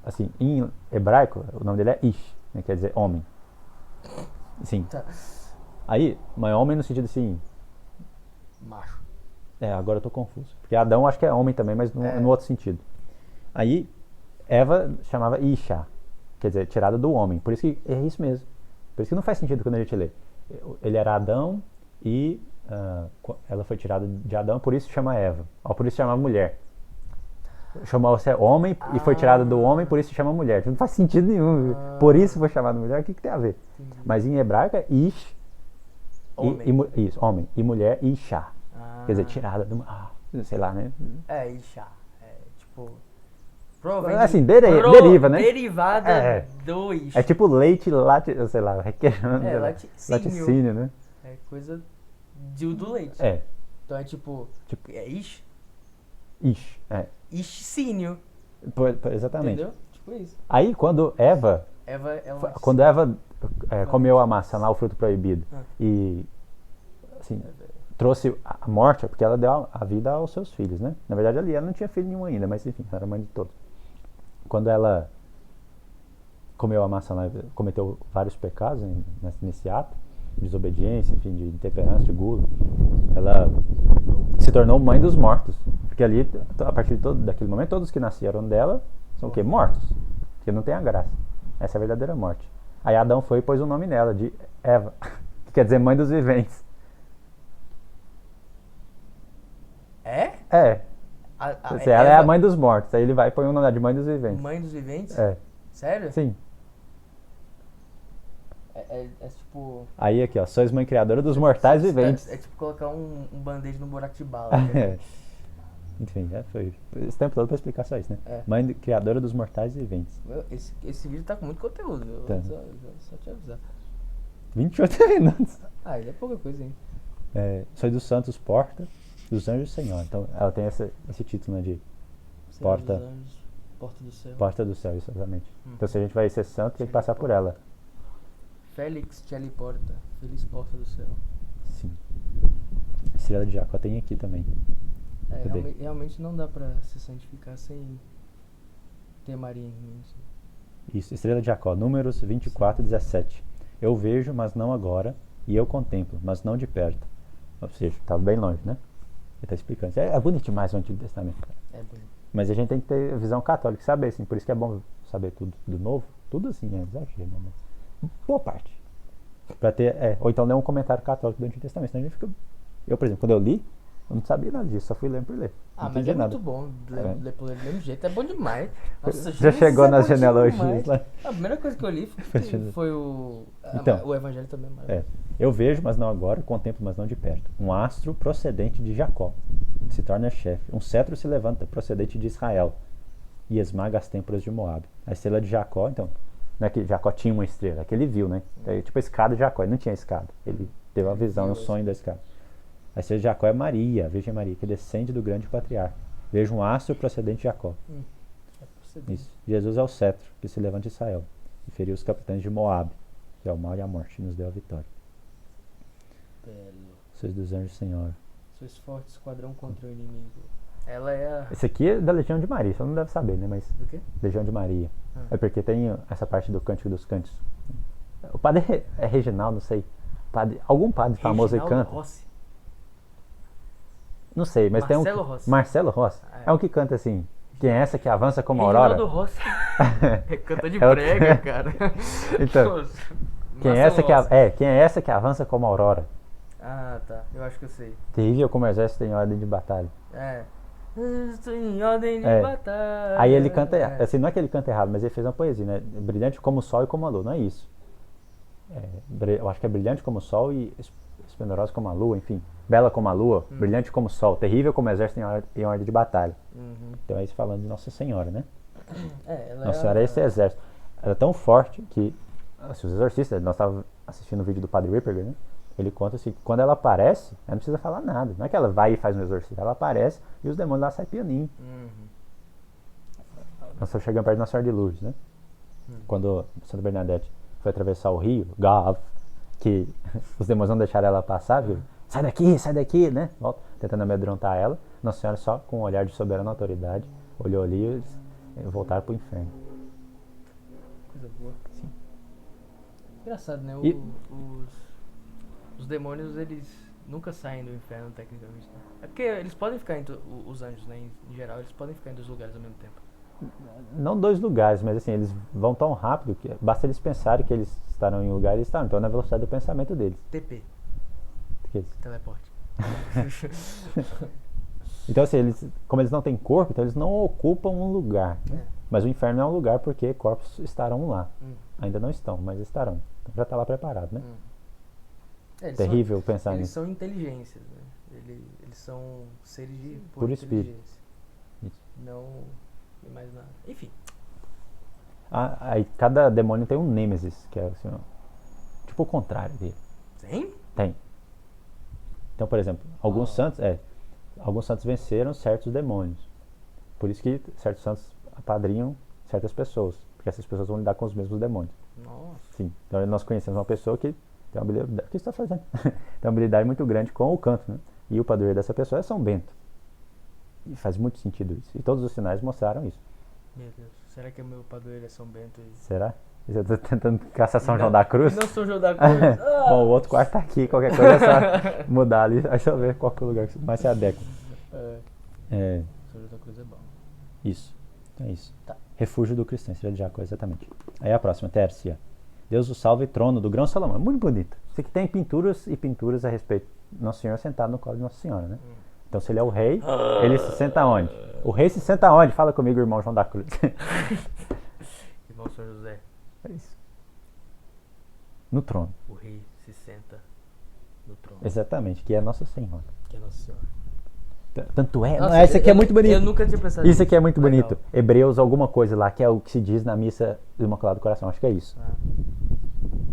assim, em hebraico, o nome dele é Ish, né, quer dizer homem. Sim. Tá. Aí, mas homem no sentido assim... Macho. Agora eu tô confuso. Porque Adão acho que é homem também, mas no outro sentido. Aí, Eva chamava Isha, quer dizer, tirada do homem. Por isso que é isso mesmo. Por isso que não faz sentido quando a gente lê. Ele era Adão e ela foi tirada de Adão, por isso chama Eva. Por isso chama mulher. Chamou-se homem e foi tirada do homem, por isso chama mulher. Não faz sentido nenhum. Por isso foi chamada mulher, o que tem a ver? Entendi. Mas em hebraico é Ish, isso, homem. E mulher, Isha. Quer dizer, tirada do... sei lá, né? Isha. Tipo... Assim, deriva, né? Derivada do Isha. É tipo leite, sei lá, requeijão. Laticínio, né? É coisa do leite. Então é tipo é Ish? Ish, Ishcínio. Exatamente. Entendeu? Tipo isso. Aí, quando Eva comeu a maçã lá, o fruto proibido, e assim, trouxe a morte, porque ela deu a vida aos seus filhos, né? Na verdade, ali ela não tinha filho nenhum ainda, mas enfim, ela era mãe de todos. Quando ela comeu a maçã lá, cometeu vários pecados nesse ato, desobediência, enfim, de intemperança, de gula, ela se tornou mãe dos mortos. Porque ali, a partir daquele momento, todos que nasceram dela são o quê? Mortos. Porque não tem a graça. Essa é a verdadeira morte. Aí Adão foi e pôs o nome nela, de Eva, que quer dizer mãe dos viventes. Ela é a mãe dos mortos. Aí ele vai e põe o nome dela de mãe dos viventes. Mãe dos viventes? Sério? Sim. É tipo... Aí aqui, ó, sois mãe criadora dos mortais viventes. É tipo colocar um band-aid no buraco de bala. Enfim, foi esse tempo todo pra explicar só isso, né? Mãe criadora dos mortais viventes. Esse vídeo tá com muito conteúdo, viu? Só te avisar. 28 minutos. Ele é pouca coisa, hein? Sois dos santos porta, dos anjos Senhor. Então ela tem esse título, né, de Senhor dos anjos, porta do céu. Porta do céu, exatamente. Então se a gente vai ser santo, tem que passar por ela. Félix Cheli Porta, feliz porta do céu. Sim. Estrela de Jacó tem aqui também. Realmente não dá pra se santificar sem ter Maria em mim. Isso, Estrela de Jacó, Números 24, 17. Eu vejo, mas não agora, e eu contemplo, mas não de perto. Ou seja, estava bem longe, né? Ele está explicando. É bonito demais o Antigo Testamento. É bonito. Mas a gente tem que ter a visão católica, saber, assim, por isso que é bom saber tudo do Novo. Tudo assim, exagero, né? Mas boa parte. Pra ter, ou então ler um comentário católico do Antigo Testamento. Senão a gente fica... Eu, por exemplo, quando eu li, eu não sabia nada disso, só fui lendo por ler. Mas é nada. Muito bom ler por ler do mesmo jeito, é bom demais. Nossa, já chegou nas genealogias lá. A primeira coisa que eu li foi o Evangelho também. Eu vejo, mas não agora, contemplo, mas não de perto. Um astro procedente de Jacó se torna chefe. Um cetro se levanta, procedente de Israel, e esmaga as têmporas de Moabe. A estrela de Jacó, então, não é que Jacó tinha uma estrela, é que ele viu, né? É tipo a escada de Jacó, ele não tinha escada. Ele teve uma visão, um sonho da escada. A estrela de Jacó é Maria, a Virgem Maria, que descende do grande patriarca. Veja um astro procedente de Jacó. Isso. Jesus é o cetro que se levanta de Israel e feriu os capitães de Moabe, que é o mal e a morte, e nos deu a vitória. belo. Sois dos anjos, Senhor. Sois forte esquadrão contra o inimigo. Ela é a... Esse aqui é da Legião de Maria, você não deve saber, né? Mas Do quê? Legião de Maria. Ah. É porque tem essa parte do Cântico dos Cânticos. O padre é Reginaldo, não sei. Algum padre famoso aí Reginaldo canta. Rossi. Não sei, mas Marcelo tem um. Rossi. Marcelo Rossi. É. É um que canta assim. Quem é essa que avança como a aurora? Reginaldo Rossi. Canta de É outro- brega, cara. Então, Nossa. quem é, essa quem é essa que avança como a aurora? Ah, tá. Eu acho que eu sei. Terrível como exército em ordem de batalha. É. Estou em ordem de É. batalha. Aí ele canta, É. assim, não é que ele canta errado, mas ele fez uma poesia, né? Brilhante como o sol e como a lua, não é isso. Eu acho que é brilhante como o sol e esplendorosa como a lua, enfim. Bela como a lua, brilhante como o sol, terrível como o exército em ordem de batalha. Uhum. Então é isso falando de Nossa Senhora, né? Ela Nossa Senhora é esse exército. Ela é tão forte que assim, os exorcistas, nós estávamos assistindo o vídeo do Padre Ripperger, né? Ele conta assim, que quando ela aparece, ela não precisa falar nada. Não é que ela vai e faz um exorcismo, ela aparece e os demônios lá saem pianinho. Nós estamos chegando perto de Nossa Senhora de Lourdes, né? Quando Santa Bernadette foi atravessar o rio, que os demônios não deixaram ela passar, viu? Sai daqui, né? Volta, tentando amedrontar ela. Nossa Senhora só com um olhar de soberana autoridade olhou ali e eles voltaram pro inferno. Coisa boa. Sim. Engraçado, né? E- Os demônios, eles nunca saem do inferno, tecnicamente. Né? É porque eles podem ficar os anjos, né? Em geral, eles podem ficar em dois lugares ao mesmo tempo. Não dois lugares, mas assim, eles vão tão rápido que basta eles pensarem que eles estarão em um lugar e eles estarão. Então, na velocidade do pensamento deles. TP, Que eles- teleporte. Então, assim, como eles não têm corpo, então eles não ocupam um lugar. Né? É. Mas o inferno é um lugar porque corpos estarão lá. Hum. Ainda não estão, mas estarão. Então já está lá preparado, né? É, eles Terrível pensar são, eles nisso. são inteligências, né? Eles são seres de Por espírito. inteligência. Isso. Não e mais nada. Enfim. Aí cada demônio tem um nêmesis, que é assim, ó, tipo o contrário dele. Tem? Tem. Então, por exemplo, alguns santos venceram certos demônios. Por isso que certos santos apadrinham certas pessoas, porque essas pessoas vão lidar com os mesmos demônios. Nossa. Sim. Então nós conhecemos uma pessoa que tem uma habilidade, o que você está fazendo? Tem uma habilidade muito grande com o canto, né? E o padroeiro dessa pessoa é São Bento. E faz muito sentido isso. E todos os sinais mostraram isso. Meu Deus. Será que o meu padroeiro é São Bento? Será? Você está tentando caçar São Não, João da Cruz? Não sou João da Cruz. Bom, o outro quarto tá aqui, qualquer coisa é só mudar ali, aí só ver qual que é o lugar que mais se adequa. É, São João da Cruz é bom. isso, é isso. Tá. Refúgio do cristão, seria de Jacó, exatamente. Aí a próxima, Tércia. Deus o salve, trono do grão Salomão. Muito bonito. Isso aqui tem pinturas e pinturas a respeito de Nosso Senhor sentado no colo de Nossa Senhora, né? Então se ele é o rei, ele se senta onde? O rei se senta onde? Fala comigo, irmão João da Cruz. Irmão São José, É isso. No trono. o rei se senta no trono. Exatamente, que é Nossa Senhora. Que é Nossa Senhora. Tanto é. Nossa, Não, esse aqui é muito bonito. Eu nunca tinha pensado Isso aqui é muito Legal. bonito. Hebreus alguma coisa lá, que é o que se diz na missa do Imaculado Coração. Acho que é isso. Ah,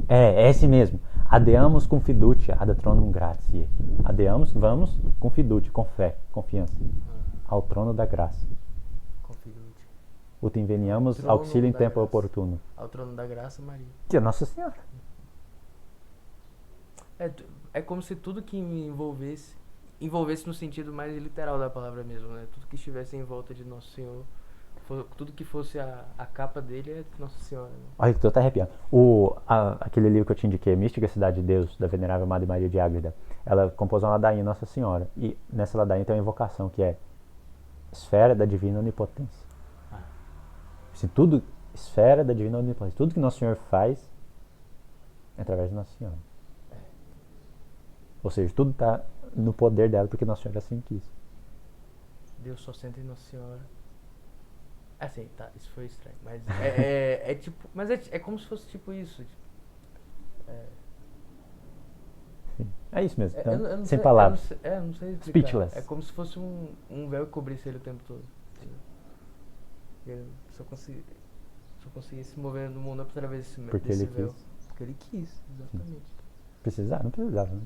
É esse mesmo. Adeamos com fiducia, ad tronum gratiae. Adeamos, vamos com fiducia, com fé, confiança, ao trono da graça. confidente. Ut inveniamos Trono auxílio em da tempo graça. oportuno. Ao trono da graça, Maria. Que é Nossa Senhora. É como se tudo que me envolvesse no sentido mais literal da palavra mesmo, né? Tudo que estivesse em volta de Nosso Senhor, tudo que fosse a capa dele é de Nossa Senhora. Né? Olha, que tô até arrepiando. Aquele livro que eu te indiquei, Mística Cidade de Deus, da Venerável Madre Maria de Ágreda, ela compôs uma ladainha Nossa Senhora. E nessa ladainha tem uma invocação que é esfera da divina onipotência. Assim, tudo, esfera da divina onipotência. Tudo que Nosso Senhor faz é através de Nossa Senhora. Ou seja, tudo está no poder dela porque Nossa Senhora assim quis. Deus só senta em Nossa Senhora. Assim, tá, isso foi estranho, mas é tipo, mas é como se fosse tipo isso. Tipo, Sim. É isso mesmo. Então, eu não sem sei, palavras. Eu não sei explicar. Speechless. É como se fosse um véu que cobrisse ele o tempo todo. Entendeu? Ele só conseguia se mover no mundo através Porque desse ele véu. quis. Porque ele quis, exatamente. Não precisava. Né?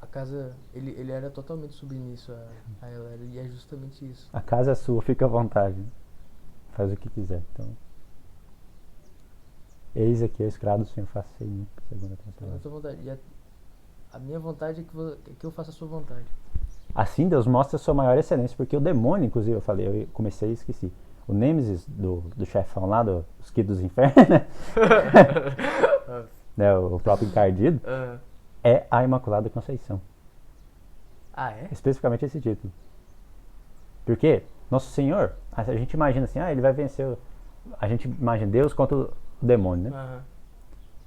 A casa, ele era totalmente submisso a ela, e é justamente isso. A casa é sua, fica à vontade. Faz o que quiser. Então, eis aqui a escrava do Senhor, faça em mim, segundo a tua Então, palavra. à tua vontade. E A minha vontade é que eu faça a sua vontade. Assim Deus mostra a sua maior excelência, porque o demônio, inclusive, eu comecei e esqueci. O Nêmesis do chefão lá, dos Quírios dos Infernos, né, o próprio encardido, é a Imaculada Conceição. Ah, é? Especificamente esse título. Porque Nosso Senhor, a gente imagina assim, ele vai vencer. A gente imagina Deus contra o demônio, né?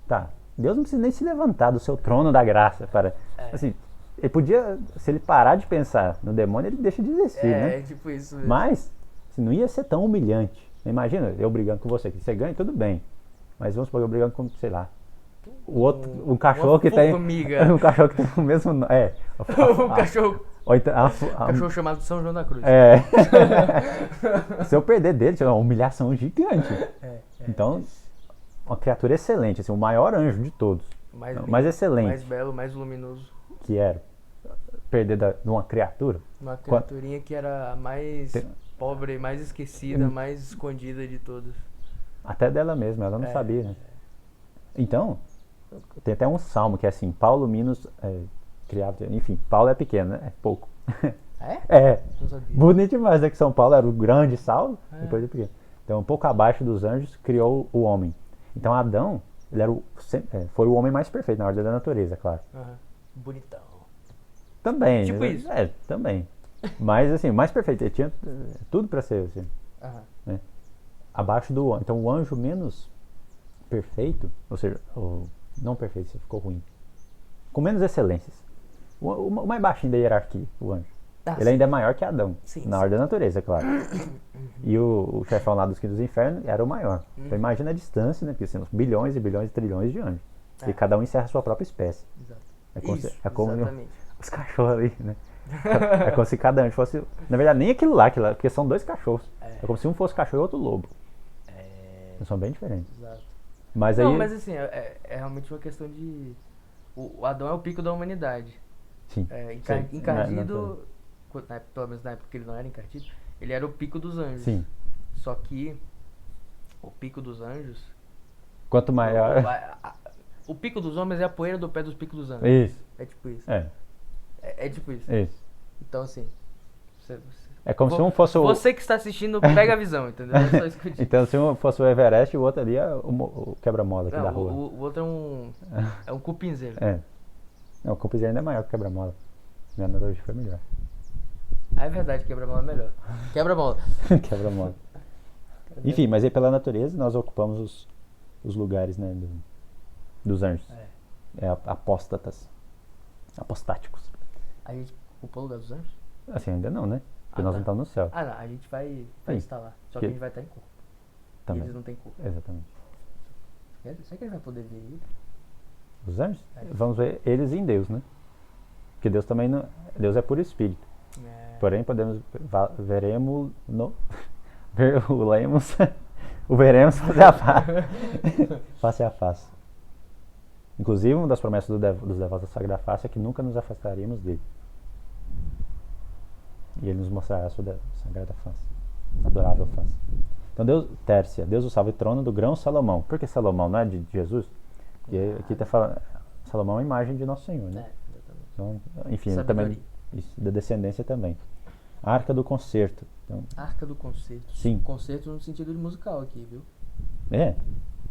Tá. Deus não precisa nem se levantar do seu trono da graça para. Assim, ele podia, se ele parar de pensar no demônio, ele deixa de existir, né? É, tipo isso mesmo. Mas, assim, não ia ser tão humilhante. Imagina eu brigando com você, que você ganha, tudo bem. Mas vamos supor, eu brigando com, sei lá, o outro, um cachorro que tem. Um cachorro que tem o mesmo. Um cachorro. Ou então, Cachorro chamado São João da Cruz. Se eu perder dele, é uma humilhação gigante. Então, uma criatura excelente, assim, o maior anjo de todos. Mais excelente. Mais belo, mais luminoso. Que era. Perder de uma criatura. Uma criaturinha que era a mais pobre, mais esquecida, mais escondida de todas. Até dela mesma, ela não sabia, né? Então, tem até um salmo que é assim, Paulo Minos criava, enfim, Paulo é pequeno, né? É pouco. É? Não sabia. Bonito demais, né? Que São Paulo era o grande Saulo, depois é pequeno. Então, um pouco abaixo dos anjos, criou o homem. Então, Adão, ele era foi o homem mais perfeito na ordem da natureza, claro. Bonitão. Também. Tipo isso. Também. Mas, assim, o mais perfeito, ele tinha tudo para ser assim. Né? Abaixo do homem. Então, o anjo menos perfeito, ou seja, não perfeito, isso ficou ruim. Com menos excelências. O mais baixinho da hierarquia, o anjo. Ele ainda é maior que Adão, na ordem da natureza, claro. E o chefão lá dos Quintos dos Infernos era o maior. Então imagina a distância, né? Porque são bilhões e bilhões e trilhões de anjos. E cada um encerra a sua própria espécie. Exato. É como os cachorros ali, né? É como se cada anjo fosse... Na verdade, nem aquilo lá, porque são dois cachorros. É como se um fosse cachorro e outro lobo. São bem diferentes. Exato. Mas assim, é realmente uma questão de... O Adão é o pico da humanidade. Sim. Encardido, pelo menos na época que ele não era encardido, ele era o pico dos anjos. Sim. Só que o pico dos anjos... Quanto maior... O pico dos homens é a poeira do pé dos picos dos anjos. Isso. É tipo isso. É tipo isso. Isso. Então, assim... É como se um fosse Você que está assistindo, pega a visão, entendeu? É só isso que eu digo. Então, se um fosse o Everest, o outro ali é o quebra-mola aqui da rua. O outro é um cupinzeiro. Não, o cupinzeiro ainda é maior que o quebra-mola. Minha analogia foi melhor. É verdade, quebra-mola é melhor. Quebra-mola. Quebra-mola. Enfim, mas aí pela natureza nós ocupamos os lugares, né, dos anjos. Apóstatas. Apostáticos. A gente ocupou o lugar dos anjos? Assim, ainda não, né? Porque nós não estamos no céu. Não, a gente vai estar lá. Só que a gente vai estar em corpo. Também. E eles não têm corpo. Exatamente. Será que a gente vai poder ver ele? Os anjos? Vamos ver eles em Deus, né? Porque Deus também não... Deus é puro espírito. Porém, veremos face a face. Face a face. Inclusive, uma das promessas dos devotos da Sagrada Face é que nunca nos afastaríamos dele. E ele nos mostrará a sua Sagrada Face, adorável face. Então, Deus o salve trono do grão Salomão. Por que Salomão? Não é de Jesus? Porque aqui está falando, Salomão é a imagem de Nosso Senhor, né? Então, enfim, também, isso, da descendência também. A Arca do Concerto. Então, Arca do Concerto. Sim. Concerto no sentido de musical aqui, viu?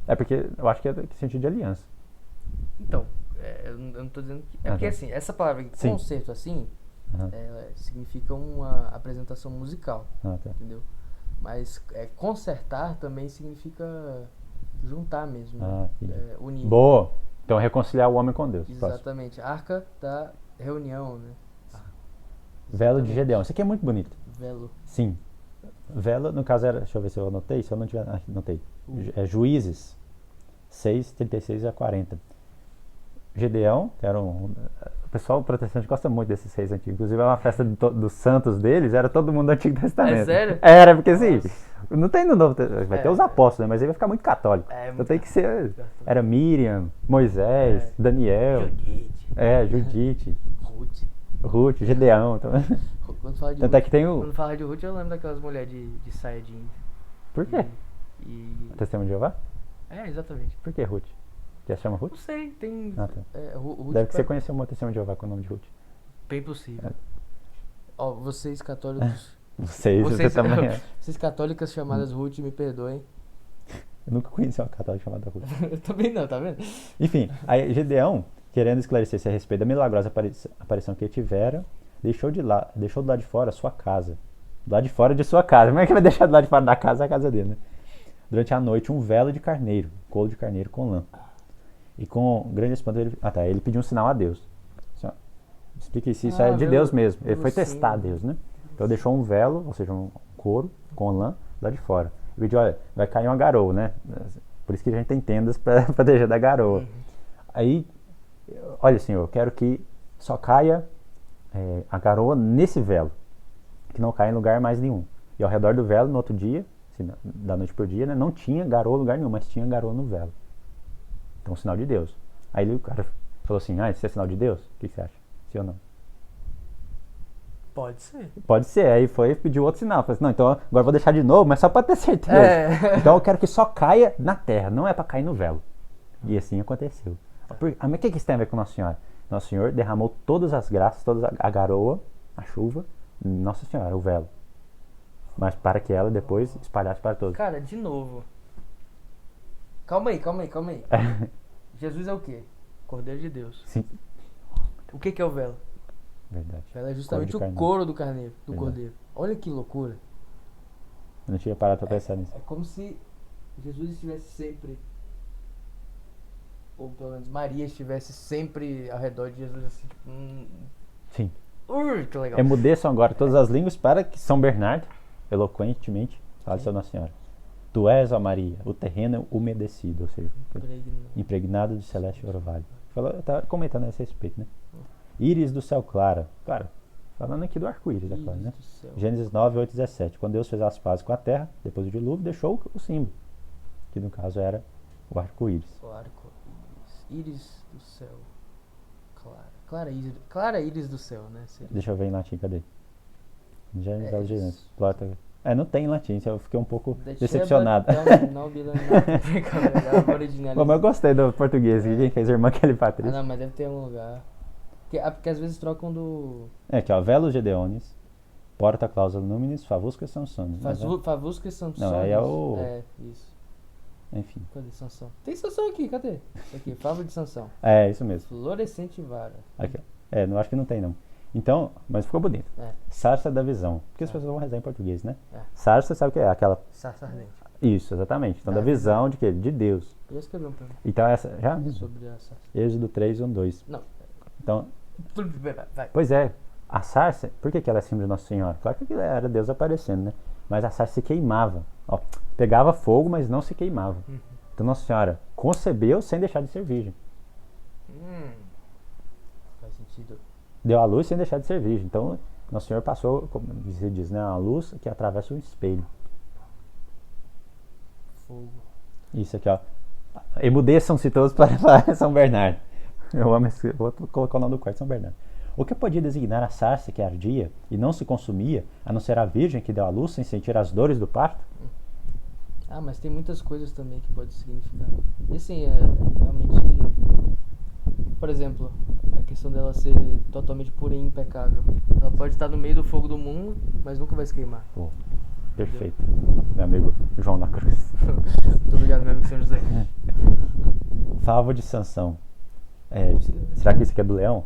É porque eu acho que é sentido de aliança. Então, eu não estou dizendo que... É porque assim, essa palavra concerto assim, significa uma apresentação musical, entendeu? Mas concertar também significa juntar mesmo, unir. Boa! Então reconciliar o homem com Deus. Exatamente. Arca da reunião, né? Velo de Gedeão. Isso aqui é muito bonito. Velo. Sim. Velo, no caso era... Deixa eu ver se eu anotei. Se eu não tiver... anotei. Juízes 6, 36 a 40. Gedeão, que era o pessoal protestante gosta muito desses reis antigos. Inclusive, uma festa dos santos deles era todo mundo do Antigo Testamento. É sério? Era, porque assim, não tem no Novo Testamento. Vai ter os apóstolos, né? Mas aí vai ficar muito católico. Então tem que ser. Era Miriam, Moisés, Daniel. Judite. Ruth, Gedeão. Então. Quando fala de Tanto Ruth, é que tem quando fala de Ruth, eu lembro daquelas mulheres de saia jeans. Por quê? Testemunho de Jeová? Exatamente. Por que Ruth? Já se chama Ruth? Não sei, tem... Ah, tá. Ruth Deve que você pra- conheceu uma testemunha de Jeová com o nome de Ruth. Bem possível. É. Ó, vocês católicos... Você também é. Vocês católicas chamadas Ruth, me perdoem. Eu nunca conheci uma católica chamada Ruth. Eu também não, tá vendo? Enfim, aí Gedeão, querendo esclarecer-se a respeito da milagrosa aparição que ele tivera, deixou do lado de fora a sua casa. Do lado de fora de sua casa. Como é que vai deixar do lado de fora da casa a casa dele, né? Durante a noite, um velo de carneiro, couro de carneiro com lã. E com grande espanto, ele pediu um sinal a Deus. Assim, ó, explique se isso é de Deus mesmo. Ele foi testar a Deus, né? Então deixou um velo, ou seja, um couro com lã lá de fora. E pediu, olha, vai cair uma garoa, né? Por isso que a gente tem tendas para proteger da garoa. Aí, olha, Senhor, eu quero que só caia a garoa nesse velo, que não caia em lugar mais nenhum. E ao redor do velo, no outro dia, assim, da noite por dia, né, não tinha garoa em lugar nenhum, mas tinha garoa no velo. Então, um sinal de Deus. Aí o cara falou assim, isso é sinal de Deus? O que você acha? Sim ou não? Pode ser. Pode ser. Aí foi e pediu outro sinal. Falei assim, não, então agora eu vou deixar de novo, mas só para ter certeza. Então eu quero que só caia na terra, não é para cair no velo. E assim aconteceu. Mas o que isso tem a ver com Nossa Senhora? Nosso Senhor derramou todas as graças, toda a garoa, a chuva, Nossa Senhora, o velo. Mas para que ela depois espalhasse para todos. Cara, de novo. Calma aí. Jesus é o quê? Cordeiro de Deus. Sim. O que é o velo? Verdade. O velo é justamente o couro do carneiro, do cordeiro. Olha que loucura. Eu não tinha parado para pensar nisso. É como se Jesus estivesse sempre, ou pelo menos Maria estivesse sempre ao redor de Jesus, assim, tipo, Sim. Que legal. Emudeçam agora todas as línguas para que São Bernardo, eloquentemente, fale sobre Nossa Senhora. Tu és, ó Maria, o terreno umedecido, ou seja, impregnado de celeste orvalho. Eu estava comentando a esse respeito, né? Íris do céu clara. Claro, falando aqui do arco-íris, é claro, né? Gênesis 9, 8 e 17. Quando Deus fez as pazes com a terra, depois do dilúvio, deixou o símbolo, que no caso era o arco-íris. O arco-íris. Íris do céu clara. Clara íris do céu, né? Seria. Deixa eu ver em latim, cadê? Gênesis. Não tem em latim, eu fiquei um pouco decepcionado. Bom, mas eu gostei do português. Quem fez? A irmã Kelly Patrícia. Não, mas deve ter um lugar. Porque às vezes trocam do... Aqui, ó. Velos Gedeones, Porta Clausa Numinis, Favusca Sansones. Favusca Sansones. Não, aí é o... isso. Enfim. Cadê Sansão? Tem Sansão aqui, cadê? Aqui, Fábula de Sansão. Isso mesmo. Florescente vara. Aqui, não acho que não tem, não. Então, mas ficou bonito. Sarça da visão. Porque as pessoas vão rezar em português, né? Sarça, sabe o que é? Aquela... Sarça ardente. Isso, exatamente. Então, da visão de quê? De Deus. Eu escrevi um pra mim. Então, essa... Já? Sobre a sarça. Êxodo 3, 1, 2. Não. Então... Vai. Pois é. A sarça, por que ela é símbolo de Nossa Senhora? Claro que era Deus aparecendo, né? Mas a sarça se queimava. Ó, pegava fogo, mas não se queimava. Então, Nossa Senhora concebeu sem deixar de ser virgem. Faz sentido. Deu à luz sem deixar de ser virgem. Então, Nosso Senhor passou, como se diz, né? A luz que atravessa o espelho. Fogo. Isso aqui, ó. Emudeçam-se todos para São Bernardo. Eu amo esse... Vou colocar o nome do quarto, São Bernardo. O que podia designar a sarça que ardia e não se consumia, a não ser a virgem que deu à luz sem sentir as dores do parto? Mas tem muitas coisas também que pode significar. E assim, realmente... Por exemplo, a questão dela ser totalmente pura e impecável. Ela pode estar no meio do fogo do mundo, mas nunca vai se queimar. Perfeito. Meu amigo João da Cruz. Muito obrigado, meu amigo São José. Favo de Sansão. Será que isso aqui é do leão?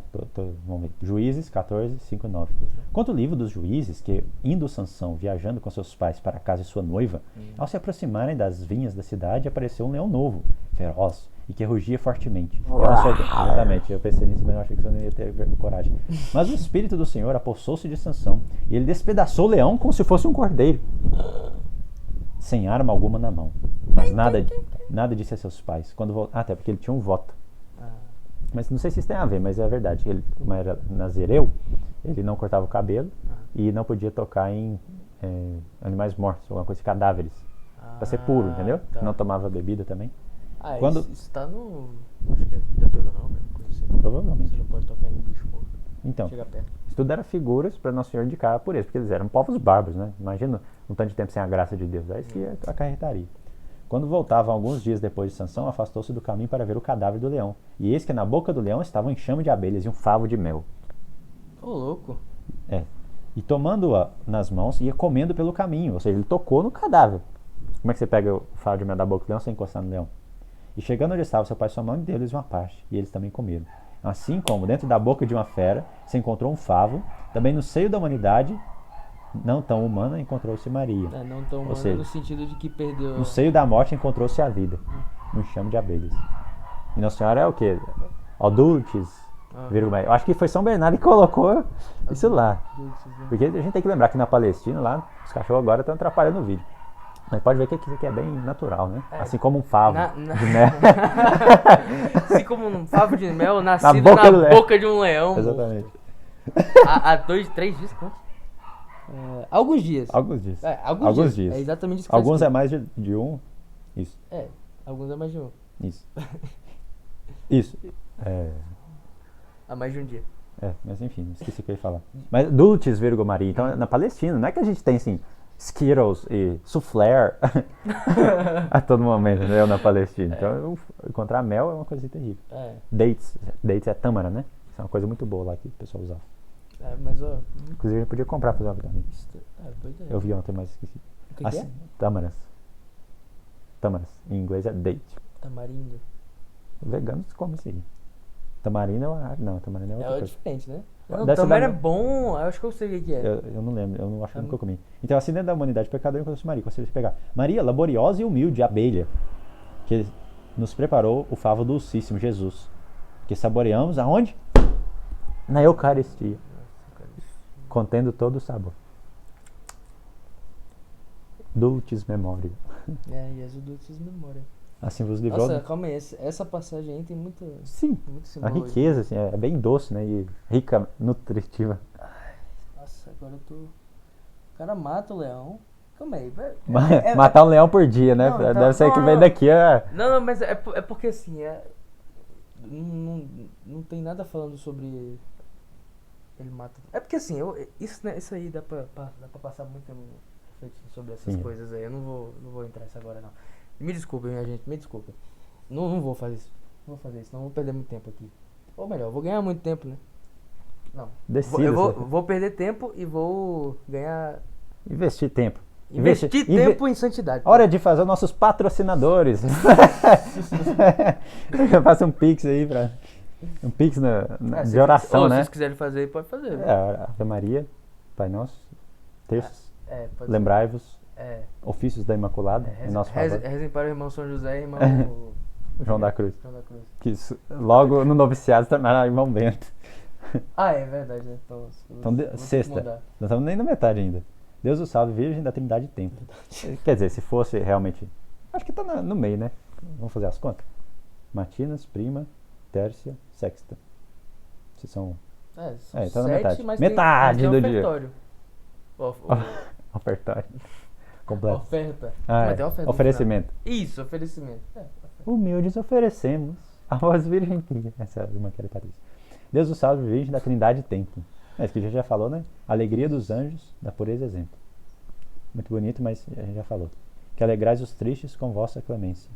Vamos ver. Juízes 14, 5, 9. Conta o livro dos juízes que, indo Sansão viajando com seus pais para a casa de sua noiva, ao se aproximarem das vinhas da cidade, apareceu um leão novo, feroz, e que rugia fortemente. Exatamente, eu pensei nisso, mas eu achei que você não ia ter coragem. Mas o Espírito do Senhor apossou-se de Sansão, e ele despedaçou o leão como se fosse um cordeiro, sem arma alguma na mão. Mas nada disse a seus pais. Até porque ele tinha um voto. Mas não sei se isso tem a ver, mas é verdade. Ele, como era nazireu, ele não cortava o cabelo e não podia tocar em animais mortos, alguma coisa, cadáveres. Pra ser puro, entendeu? Tá. Não tomava bebida também. Isso tá no... Acho que é Deuteronômio, coisa assim. Provavelmente. Você não pode tocar em bicho morto. Então, Chega perto. isso tudo era figuras para Nosso Senhor indicar a pureza, porque eles eram povos bárbaros, né? Imagina um tanto de tempo sem a graça de Deus. É isso que acarretaria. Quando voltavam alguns dias depois de Sansão, afastou-se do caminho para ver o cadáver do leão. E eis que na boca do leão estava um enxame de abelhas e um favo de mel. Ô, louco. E tomando-a nas mãos, ia comendo pelo caminho. Ou seja, ele tocou no cadáver. Como é que você pega o favo de mel da boca do leão sem encostar no leão? E chegando onde estava seu pai e sua mãe, deu-lhes uma parte. E eles também comeram. Assim como dentro da boca de uma fera se encontrou um favo, também no seio da humanidade não tão humana encontrou-se Maria. Não tão humana no sentido de que perdeu... No seio da morte encontrou-se a vida, no enxame de abelhas. E Nossa Senhora é o quê? Adultes, vírgula. Eu acho que foi São Bernardo que colocou isso lá. Porque a gente tem que lembrar que na Palestina, lá, os cachorros agora estão atrapalhando o vídeo. Mas pode ver que isso aqui é bem natural, né? Assim como um favo de mel. Assim como um favo de mel nascido na boca de um leão. Exatamente. Há 3 dias, quanto? Alguns dias. Alguns dias. Alguns dias. É exatamente isso que alguns é mais de um. Isso. Alguns é mais de um. Isso. Isso. Há mais de um dia. Mas enfim, esqueci o que eu ia falar. Mas Dulcis Virgo Maria. Então, na Palestina, não é que a gente tem assim Skittles e soufflé a todo momento, né? Na Palestina. Então, encontrar mel é uma coisa terrível. Dates é tâmara, né? Isso é uma coisa muito boa lá que o pessoal usava. Mas ó... Inclusive, a gente podia comprar pra fazer uma vitamina. Eu vi ontem, mas esqueci. O que é? Tâmaras. Tâmaras. Em inglês é date. Tamarindo. Veganos comem isso aí. Tamarindo é uma... Não, tamarindo é outra coisa. É diferente, né? Tamarindo é bom, eu acho que eu sei o que é. Eu não lembro, eu não acho que nunca comi. Então, assim, dentro da humanidade, pecador encontrou-se Maria. Quando você pegar Maria, laboriosa e humilde, abelha, que nos preparou o favo dulcíssimo, Jesus. Que saboreamos aonde? Na Eucaristia. Contendo todo o sabor. Dulcis memória. Jesus Dulcis memória. Assim vos livrou. Nossa, calma aí, essa passagem aí tem muito... Sim, muito a riqueza, assim, é bem doce, né? E rica, nutritiva. Nossa, agora eu tô... O cara mata o leão. Calma aí, vai. Matar um leão por dia, né? Não, deve ser que vem daqui a... Não, mas é porque assim, não tem nada falando sobre... Ele mata... É porque assim, isso aí dá pra passar muito tempo refletindo sobre essas coisas aí. Eu não vou entrar nisso agora, não. Me desculpem, minha gente, me desculpem. Não vou fazer isso. Não vou fazer isso, não vou perder muito tempo aqui. Ou melhor, eu vou ganhar muito tempo, né? Não. Eu vou perder tempo e vou ganhar... Investir tempo. Investir tempo em santidade. Hora de fazer os nossos patrocinadores. Eu faço um pix aí pra... Um pix de oração, né? Se vocês quiserem fazer, pode fazer. Ave Maria, Pai Nosso, terços, lembrai-vos, ofícios da Imaculada, em nosso favor. Rezem para o irmão São José e irmão João da Cruz. Que logo no noviciado se tornará irmão Bento. É verdade, né? Então sexta, nós estamos nem na metade ainda. Deus o salve, Virgem da Trindade Templo. Quer dizer, se fosse realmente... Acho que está no meio, né? Vamos fazer as contas. Matinas, prima, tércia, sexta. Se são... Então 7, mas metade tem do ofertório. Ofertório. Completo. Oferta. Mas tem oferta. Oferecimento. Isso, oferecimento. Humildes oferecemos a voz virgem. Essa é uma que era Patrícia. Deus o salve, Virgem da Trindade Templo. Isso que a gente já falou, né? Alegria dos anjos, da pureza exemplo. Muito bonito, mas a gente já falou. Que alegrais os tristes com vossa clemência.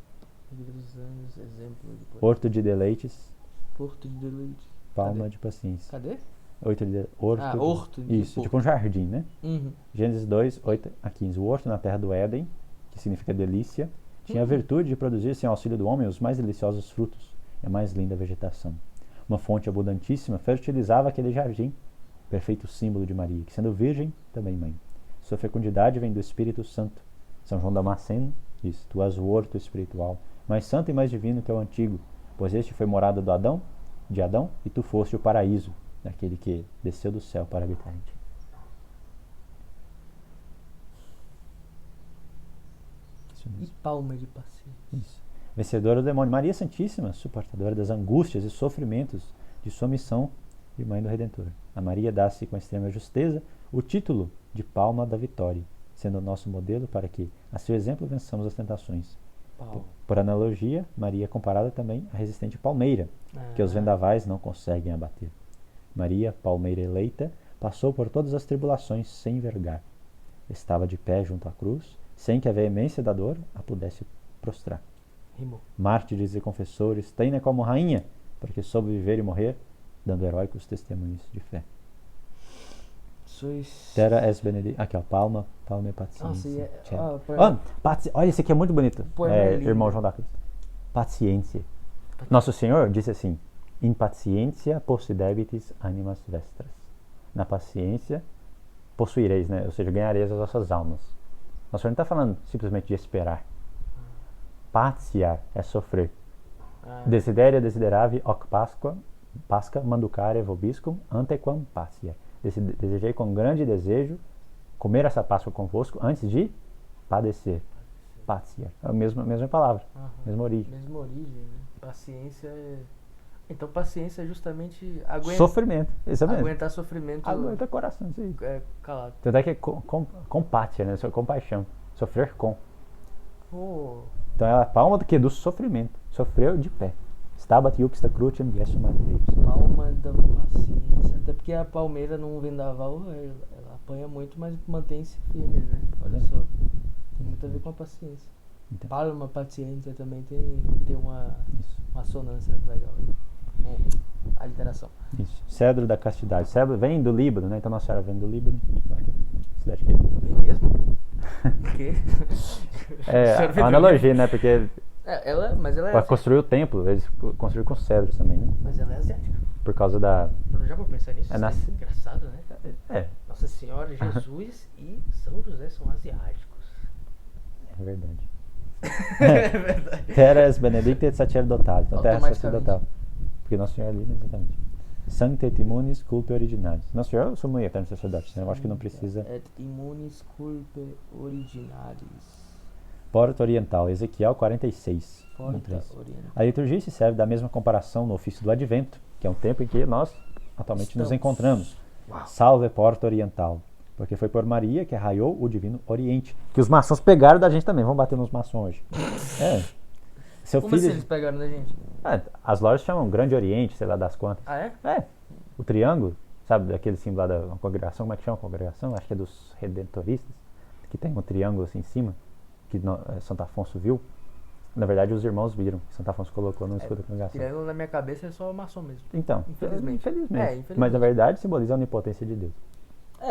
Alegria dos anjos, exemplo de pureza. Porto de deleites. Porto de deleites. Palma de paciência. Cadê? Horto. Isso, tipo um jardim, né? Uhum. Gênesis 2, 8 a 15. O horto na terra do Éden, que significa delícia, tinha a virtude de produzir sem auxílio do homem os mais deliciosos frutos e a mais linda vegetação. Uma fonte abundantíssima fertilizava aquele jardim, perfeito símbolo de Maria, que sendo virgem, também mãe. Sua fecundidade vem do Espírito Santo. São João Damasceno diz: tu és o horto espiritual, mais santo e mais divino que o antigo, pois este foi morada de Adão, e tu foste o paraíso, daquele que desceu do céu para habitar em ti. E palma de paciência. Isso. Vencedora do demônio. Maria Santíssima, suportadora das angústias e sofrimentos de sua missão de Mãe do Redentor. A Maria dá-se com extrema justeza o título de palma da vitória, sendo o nosso modelo para que, a seu exemplo, vençamos as tentações. Por analogia, Maria é comparada também à resistente palmeira, que os vendavais não conseguem abater. Maria, palmeira eleita, passou por todas as tribulações sem vergar. Estava de pé junto à cruz, sem que a veemência da dor a pudesse prostrar. Rimou. Mártires e confessores, tenha como rainha, porque soube viver e morrer, dando heróicos testemunhos de fé. Terra es benedicta. Aqui, ó, palma e paciência. Olha, esse aqui é muito bonito. Irmão João da Cruz. Paciência. Nosso Senhor disse assim: in paciência possudebitis animas vestras. Na paciência possuireis, né? Ou seja, ganhareis as vossas almas. Nosso Senhor não está falando simplesmente de esperar. Patiar é sofrer. Desideria desideravi hoc pasca manducare vobiscum antequam patia. Desejei com grande desejo comer essa Páscoa convosco antes de padecer. Patiar. É a mesma palavra, mesma origem. Mesma origem, né? Paciência é... Então paciência é justamente sofrimento, exatamente. Aguentar sofrimento. Aguenta coração, isso aí. É calado. Tanto é que é compatia, né? Compaixão. Sofrer com. Então é a palma do que? Do sofrimento. Sofreu de pé. Stabat iuxta crucem Jesum ad Deus. Palma da paciência. Até porque a palmeira num vendaval, ela apanha muito, mas mantém-se firme, né? Olha só. Tem muito a ver com a paciência. Então. Palma, paciência também tem uma assonância legal aí. A literação. Isso. Cedro da castidade. Cedro vem do Líbano, né? Então Nossa Senhora vem do Líbano. Acho que vem mesmo? O quê? É uma analogia, né? Porque mas ela é para construir o templo, eles construíram com cedros também, né? Mas ela é asiática. Por causa da... Já vou pensar nisso? É engraçado, né? Nossa Senhora, Jesus e São José são asiáticos. É verdade. Terra es benedicta et sacerdotalis. Então terra sacerdotal. Porque Nosso Senhor é ali, exatamente. Sancta et immunis culpe originalis. Nosso Senhor é sumo e eterno sacerdote, né? Eu acho que não precisa... Et immunis culpe originalis. Porta Oriental, Ezequiel 46. A liturgia se serve da mesma comparação no ofício do Advento, que é um tempo em que nós atualmente nos encontramos. Salve Porta Oriental. Porque foi por Maria que arraiou o divino Oriente. Que os maçons pegaram da gente também. Vamos bater nos maçons hoje. Como assim eles pegaram da gente? As lojas chamam Grande Oriente, sei lá das quantas. Ah, é? O triângulo, sabe, daquele símbolo lá da congregação. Como é que chama a congregação? Acho que é dos redentoristas. Que tem um triângulo assim em cima. Que Santo Afonso viu. Na verdade, os irmãos viram. Santo Afonso colocou no escudo da congregação. Triângulo na minha cabeça é só maçom mesmo. Então, infelizmente. Infelizmente. Mas na verdade simboliza a onipotência de Deus.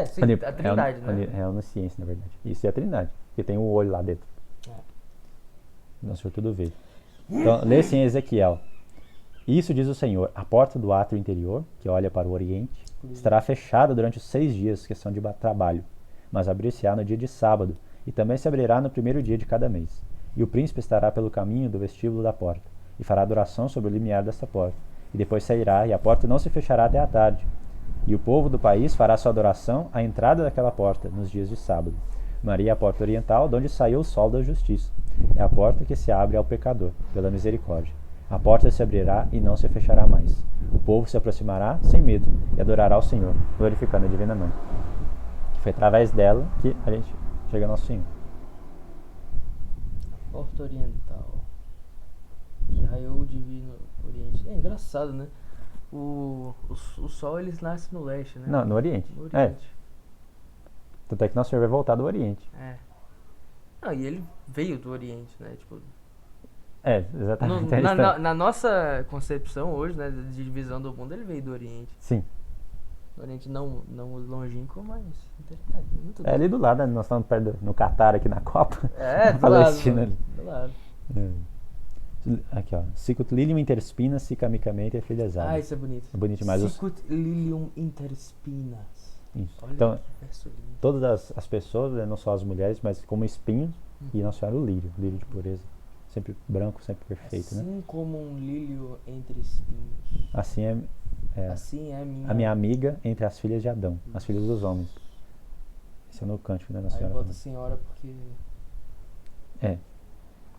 Sim, a trindade, né? É a onisciência, na verdade. Isso é a trindade. Porque tem um olho lá dentro. Nosso Senhor tudo vê. Então, lê-se em Ezequiel. Isso diz o Senhor: a porta do átrio interior, que olha para o Oriente, estará fechada durante os 6 dias que são de trabalho, mas abrir-se-á no dia de sábado, e também se abrirá no primeiro dia de cada mês. E o príncipe estará pelo caminho do vestíbulo da porta, e fará adoração sobre o limiar desta porta, e depois sairá, e a porta não se fechará até a tarde. E o povo do país fará sua adoração à entrada daquela porta, nos dias de sábado. Maria é a porta oriental, de onde saiu o sol da justiça. É a porta que se abre ao pecador, pela misericórdia. A porta se abrirá e não se fechará mais. O povo se aproximará sem medo e adorará ao Senhor, glorificando a divina mãe. Foi através dela que a gente chega ao nosso Senhor. A porta oriental, que raiou o divino Oriente. É engraçado, né? O sol, eles nascem no leste, né? Não, no Oriente. No Oriente. Tanto é que Nosso Senhor vai voltar do Oriente. Não, e ele veio do Oriente, né? Tipo, exatamente. Na nossa concepção hoje, né, de divisão do mundo, ele veio do Oriente. Sim. Do Oriente não longínquo, mas muito ali do lado, né? Nós estamos perto no Catar, aqui na Copa. Do Palestina, lado. Aqui, ó. Sicut lilium interspinas, sicamicamente e filiazade. Isso é bonito. É bonito demais. Sicut lilium interspinas. Isso. Olha, então, que verso lindo. Todas as pessoas, né, não só as mulheres, mas como espinhos, e Nossa Senhora o lírio de pureza. Sempre branco, sempre perfeito, assim, né? como um lírio entre espinhos. Assim é a minha amiga entre as filhas de Adão, as filhas dos homens. Esse é o meu cântico, né, Nossa Senhora? Aí bota Senhora porque...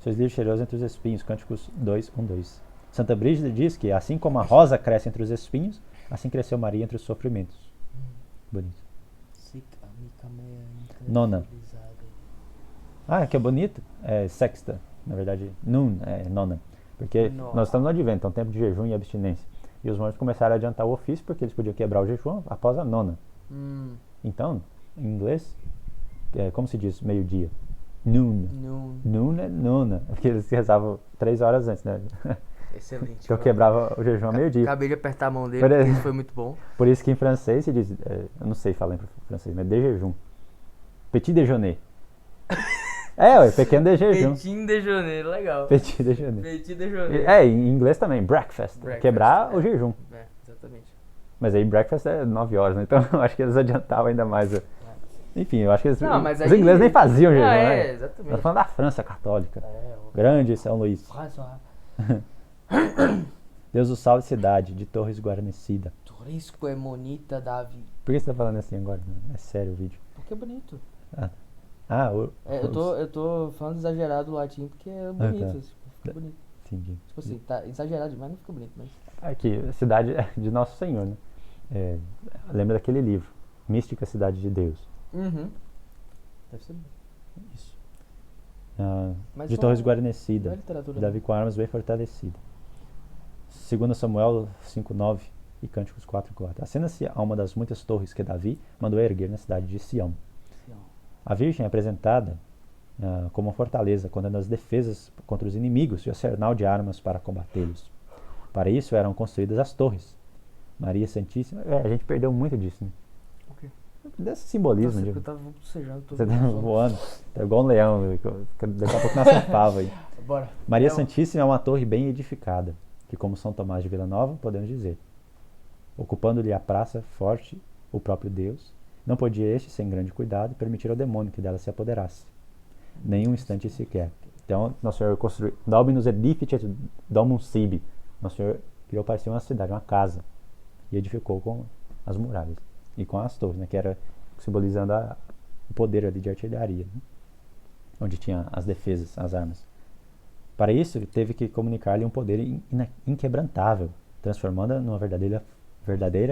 Seus livros cheirosos entre os espinhos, Cânticos 2, 1, 2. Santa Brígida diz que, assim como a rosa cresce entre os espinhos, assim cresceu Maria entre os sofrimentos. Bonito. Nona. Que é bonito. É sexta, na verdade, nona. Porque nós estamos no Advento, é um tempo de jejum e abstinência. E os monges começaram a adiantar o ofício porque eles podiam quebrar o jejum após a nona. Então, em inglês, como se diz meio-dia? Noon. Noon nona. Porque eles rezavam 3 horas antes, né? Excelente. Que eu quebrava o jejum ao meio-dia. Acabei de apertar a mão dele, Por porque exemplo. isso foi muito bom. Por isso que em francês se diz, eu não sei falar em francês, mas de jejum. Petit déjeuner. Pequeno de jejum. Petit déjeuner, legal. Petit déjeuner. Petit déjeuner. Em inglês também, breakfast. Quebrar o jejum. Exatamente. Mas aí breakfast é 9 horas, né? Então eu acho que eles adiantavam ainda mais. Enfim, eu acho que os ingleses nem faziam jejum, né? Exatamente. Nós falando da França católica. Grande São Luís. Deus o salve cidade, de Torres guarnecida. Turisco é bonita, Davi. Por que você tá falando assim agora? É sério o vídeo. Porque é bonito. Eu tô falando exagerado o latim porque é bonito. Fica bonito. Entendi. Tipo assim, tá exagerado demais, não fica bonito, mas... Aqui, cidade de Nosso Senhor, né? Lembra daquele livro, Mística Cidade de Deus. Uhum. Deve ser bom. Isso. Mas de não- Torres Não é guarnecida. literatura. Davi com armas bem fortalecido. 2 Samuel 5:9 e Cânticos 4:4. Acena-se a uma das muitas torres que Davi mandou erguer na cidade de Sião. A Virgem é apresentada como uma fortaleza, contendo as defesas contra os inimigos e o arsenal de armas para combatê-los. Para isso eram construídas as torres. Maria Santíssima... a gente perdeu muito disso, né? O quê? Desse simbolismo. Nossa, eu tava bocejando. Você tá voando. Tá igual um leão. Daqui a pouco nasce um pavo aí. Bora. Maria Santíssima é uma torre bem edificada, que como São Tomás de Vila Nova, podemos dizer, ocupando-lhe a praça forte, o próprio Deus, não podia este, sem grande cuidado, permitir ao demônio que dela se apoderasse. Nem um instante sequer. Então, Nosso Senhor construiu, Dominus edificet domum sibi. Nosso Senhor criou para si uma cidade, uma casa, e edificou com as muralhas e com as torres, né, que era simbolizando o poder ali de artilharia, né, onde tinha as defesas, as armas. Para isso, teve que comunicar-lhe um poder inquebrantável, transformando-a numa verdadeira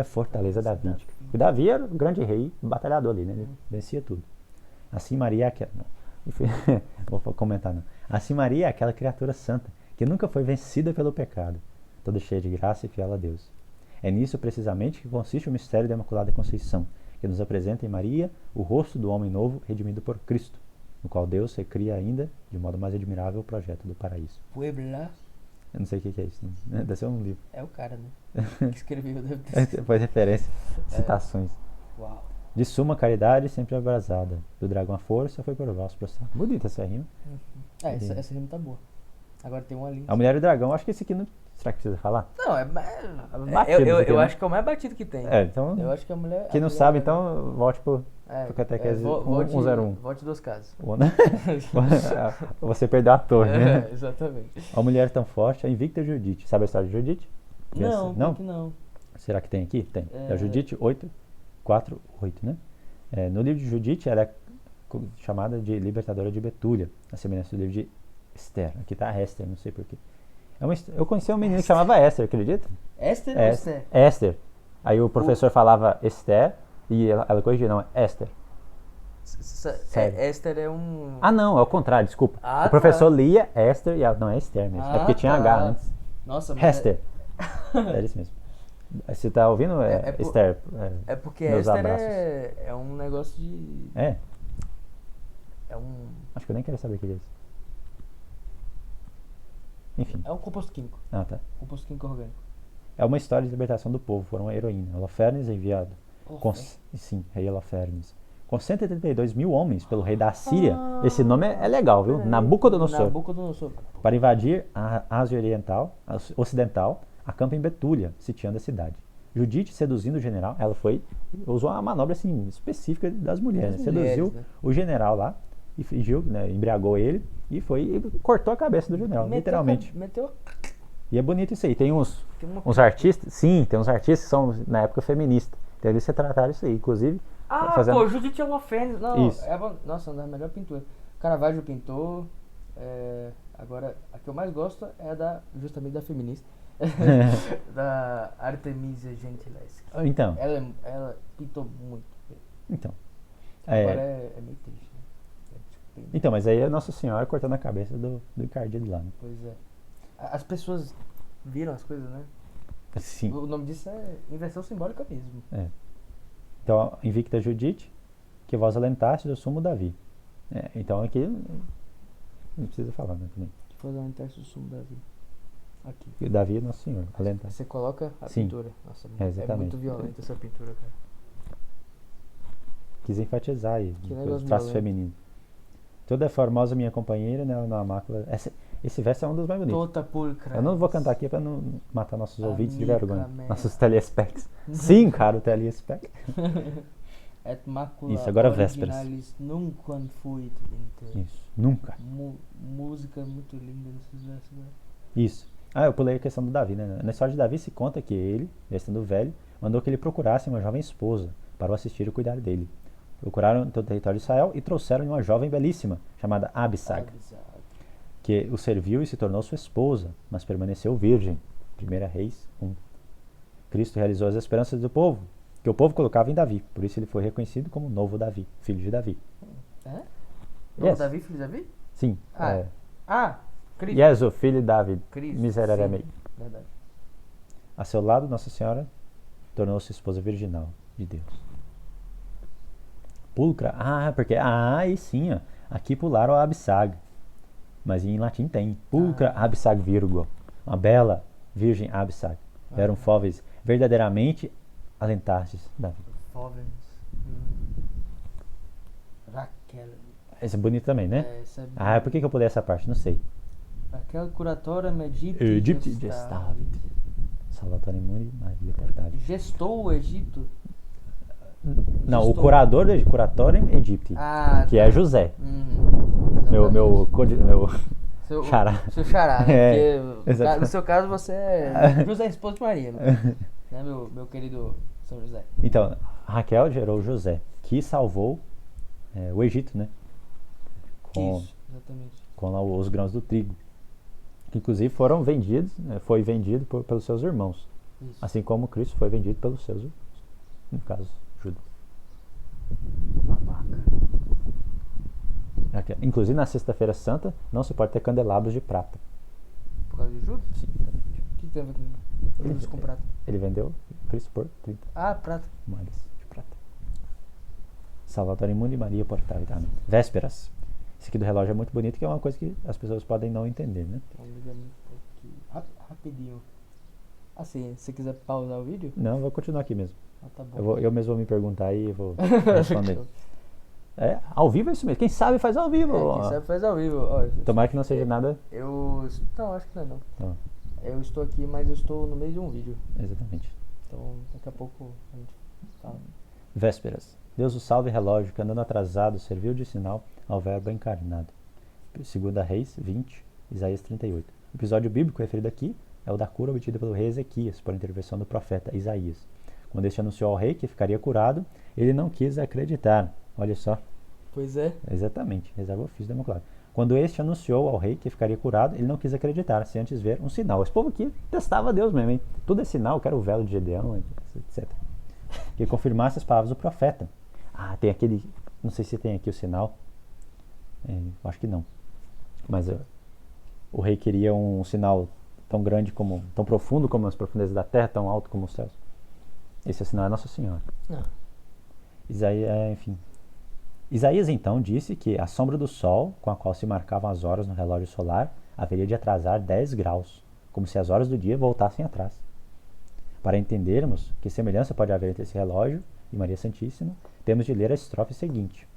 fortaleza davídica. O Davi era o grande rei batalhador ali, né? Ele vencia tudo. Assim Maria vou comentar não. Assim Maria é aquela criatura santa, que nunca foi vencida pelo pecado, toda cheia de graça e fiel a Deus. É nisso precisamente que consiste o mistério da Imaculada Conceição, que nos apresenta em Maria o rosto do homem novo redimido por Cristo, no qual Deus recria ainda, de modo mais admirável, o projeto do paraíso. Puebla. Eu não sei o que é isso, né? Deve ser um livro. É o cara, né? Que escreveu, deve ter. Faz referência, citações. Uau. De suma caridade, sempre abrasada. Do dragão a força, foi por vós prostrado. Bonita essa rima. Essa rima tá boa. Agora tem um ali. A mulher e o dragão, acho que esse aqui não... Será que precisa falar? Não, batido isso aqui, eu né? acho que é o mais batido que tem. Então... Eu acho que a mulher... Quem não sabe, então, volte pro Catequese 101. Volte 2 casos. Você perdeu a torre, né? Exatamente. A mulher tão forte, a invicta Judite. Sabe a história de Judite? Não? Não. Será que tem aqui? Tem. É Judite 8:4-8, né? No livro de Judite, ela é chamada de libertadora de Betúlia, a semelhança do livro de Esther. Aqui tá Esther, não sei porquê. Eu conheci uma menina que chamava Esther, acredita? Esther ou Esther? Esther. Aí o professor falava Esther e ela corrigia, não, é Esther. Esther é um... Não, é o contrário, desculpa. O professor lia Esther e ela, não, é Esther mesmo. É porque tinha H antes. Nossa, mas... Esther. É isso mesmo. Você tá ouvindo? Esther. É porque meus Esther abraços. é um negócio de... É? É um... Acho que eu nem quero saber o que é isso. Enfim. É um composto químico. Tá. Composto químico orgânico. É uma história de libertação do povo. Foram uma heroína. Holofernes enviado. Sim, rei Holofernes. Com 132 mil homens pelo rei da Síria. Esse nome é legal, viu? Nabucodonosor. Para invadir a Ásia Ocidental, acampa em Betúlia, sitiando a cidade. Judite, seduzindo o general, usou uma manobra assim, específica das mulheres. Seduziu, né, o general lá e fingiu, né, embriagou ele e cortou a cabeça do general, literalmente. E é bonito isso aí. Tem uns artistas, tem uns artistas que são na época feministas. Então eles retrataram isso aí, inclusive. Judite Holofernes. Não, isso. Nossa, uma das melhores pinturas. Caravaggio pintou. Agora, a que eu mais gosto é justamente da feminista. Da Artemisia Gentileschi. Então. Ela pintou muito bem. Então. Agora é meio triste, né? Então, mas aí é Nossa Senhora cortando a cabeça do encardido lá, né? Pois é. As pessoas viram as coisas, né? Sim. O nome disso é inversão simbólica mesmo. Então, invicta Judite, que vos alentaste do sumo Davi. Então aqui Não precisa falar, né, também. Deixa eu fazer uma intercessão Davi. Aqui. E Davi é Nosso Senhor, além da... Você coloca a Sim. pintura. Nossa, É, é exatamente. muito violenta essa pintura, cara. Quis enfatizar aí, Que os negócio traços violento. femininos. Toda é formosa minha companheira, né, na mácula. Esse verso é um dos mais bonitos. Tota pulcra. Eu não vou cantar aqui pra não matar nossos ouvintes de Amica vergonha. mea. Nossos telespecs. Sim, cara, o telespec. Et macula Isso, agora vésperas. originalis nunquam fuit inter. Isso, nunca. Música muito linda nesses versos, velho. Isso. Ah, eu pulei a questão do Davi, né? Na história de Davi se conta que ele, já estando velho, mandou que ele procurasse uma jovem esposa para o assistir e cuidar dele. Procuraram todo o território de Israel e trouxeram uma jovem belíssima, chamada Abisag, que o serviu e se tornou sua esposa, mas permaneceu virgem. 1 Reis 1. Cristo realizou as esperanças do povo, que o povo colocava em Davi. Por isso ele foi reconhecido como Novo Davi, filho de Davi. É? Novo Yes. Davi, filho de Davi? Sim. Cristo. Yesu, filho de Davi, Cristo. miserere. Sim, verdade. A seu lado, Nossa Senhora tornou-se esposa virginal de Deus. Pulcra. Porque... aí sim, ó. Aqui pularam a Absag. Mas em latim tem. Pulcra Absag, vírgula. Uma bela virgem Absag. Eram fóveis verdadeiramente alentastes da vida. Fovens. Raquel. Esse é bonito também, né? Essa é Por que eu pulei essa parte? Não sei. Raquel curatora Egipte Egipte gestavit. Salvatore Muni, Maria Portale. Gestou o Egito? Não, o Gestou. curador do Curatorem Egypti, que é José. Meu seu xará. Seu xará, né? Porque exatamente. no seu caso você é José esposo de Maria, né, meu querido São José. Então, Raquel gerou José, que salvou o Egito, né? Isso, exatamente. Com lá os grãos do trigo. Que inclusive foram vendidos, foi vendido pelos seus irmãos. Isso. Assim como Cristo foi vendido pelos seus irmãos. No caso, Judas. Babaca. Inclusive na Sexta-feira Santa não se pode ter candelabros de prata. Por causa de Judas? Sim. O que tem a ver com Judas com prata? Ele vendeu Cristo por 30 Prata. moedas de prata. Salvatore Mundi Maria Portale. Vésperas. Esse aqui do relógio é muito bonito, que é uma coisa que as pessoas podem não entender, né? Vamos ligar aqui. Rapidinho. Assim, se você quiser pausar o vídeo? Não, eu vou continuar aqui mesmo. Tá bom. Eu mesmo vou me perguntar e vou responder. Ao vivo é isso mesmo. Quem sabe faz ao vivo. Quem sabe faz ao vivo. Ó, Tomara que não seja nada. Não, acho que não é não. Tá. Eu estou aqui, mas eu estou no meio de um vídeo. Exatamente. Então, daqui a pouco a gente fala. Vésperas. Deus o salve relógio, que andando atrasado serviu de sinal ao verbo encarnado. 2 Reis 20, Isaías 38. O episódio bíblico referido aqui é o da cura obtida pelo rei Ezequias por intervenção do profeta Isaías. Quando este anunciou ao rei que ficaria curado, ele não quis acreditar. Olha só. Pois é. Exatamente, reserva o ofício democrático. Quando este anunciou ao rei que ficaria curado, ele não quis acreditar, sem antes ver um sinal. Esse povo aqui testava Deus mesmo, hein? Tudo é sinal, quero o velo de Gedeão, etc. Que confirmasse as palavras do profeta. Tem aquele... Não sei se tem aqui o sinal. Acho que não. Mas o rei queria um sinal tão grande como... Tão profundo como as profundezas da terra, tão alto como os céus. Esse sinal é Nossa Senhora. Isaías então disse que a sombra do sol, com a qual se marcavam as horas no relógio solar, haveria de atrasar 10 graus, como se as horas do dia voltassem atrás. Para entendermos que semelhança pode haver entre esse relógio e Maria Santíssima, temos de ler a estrofe seguinte: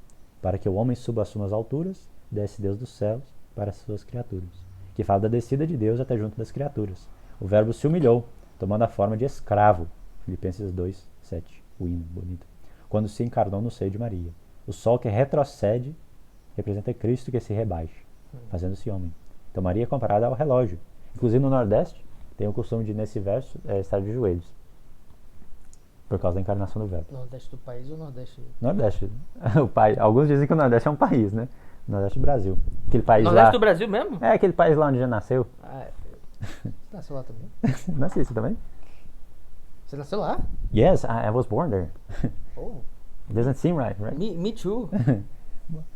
para que o homem suba às suas alturas, desce Deus dos céus para as suas criaturas. Que fala da descida de Deus até junto das criaturas. O verbo se humilhou, tomando a forma de escravo. Filipenses 2, 7. O hino bonito. Quando se encarnou no seio de Maria. O sol que retrocede representa Cristo que se rebaixa, fazendo-se homem. Então Maria é comparada ao relógio. Inclusive no Nordeste, tem o costume de, nesse verso, estar de joelhos. Por causa da encarnação do verbo. Nordeste do país ou Nordeste? Nordeste. Alguns dizem que o Nordeste é um país, né? Nordeste do Brasil. Aquele país Nordeste lá... do Brasil mesmo? É, aquele país lá onde já nasceu. Você nasceu lá também? Nasci, você também? Você nasceu lá? Yes, I was born there. Oh. It doesn't seem right? Me too.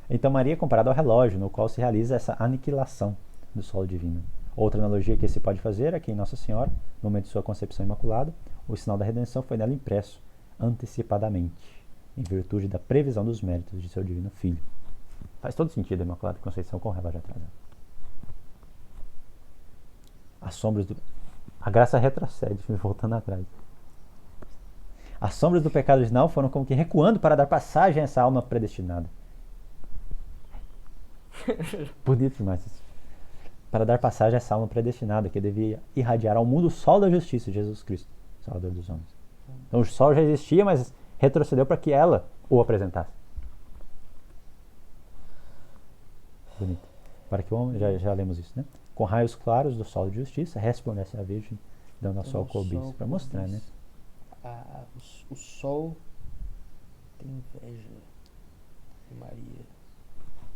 Então Maria é comparada ao relógio, no qual se realiza essa aniquilação do solo divino. Outra analogia que se pode fazer é que em Nossa Senhora, no momento de sua concepção imaculada, o sinal da redenção foi nela impresso, antecipadamente, em virtude da previsão dos méritos de seu divino Filho. Faz todo sentido a Imaculada Conceição com o relógio atrasado. sombras do... A graça retrocede, voltando atrás. As sombras do pecado original foram como que recuando para dar passagem a essa alma predestinada. Bonito demais isso. Para dar passagem a essa alma predestinada que devia irradiar ao mundo o sol da justiça de Jesus Cristo, Salvador dos homens. Então o sol já existia, mas retrocedeu para que ela o apresentasse. Bonito. Para que o homem, já lemos isso, né? Com raios claros do sol de justiça, resplandece a Virgem, dando ao sol cobiça. Para mostrar, né? O sol tem inveja de Maria.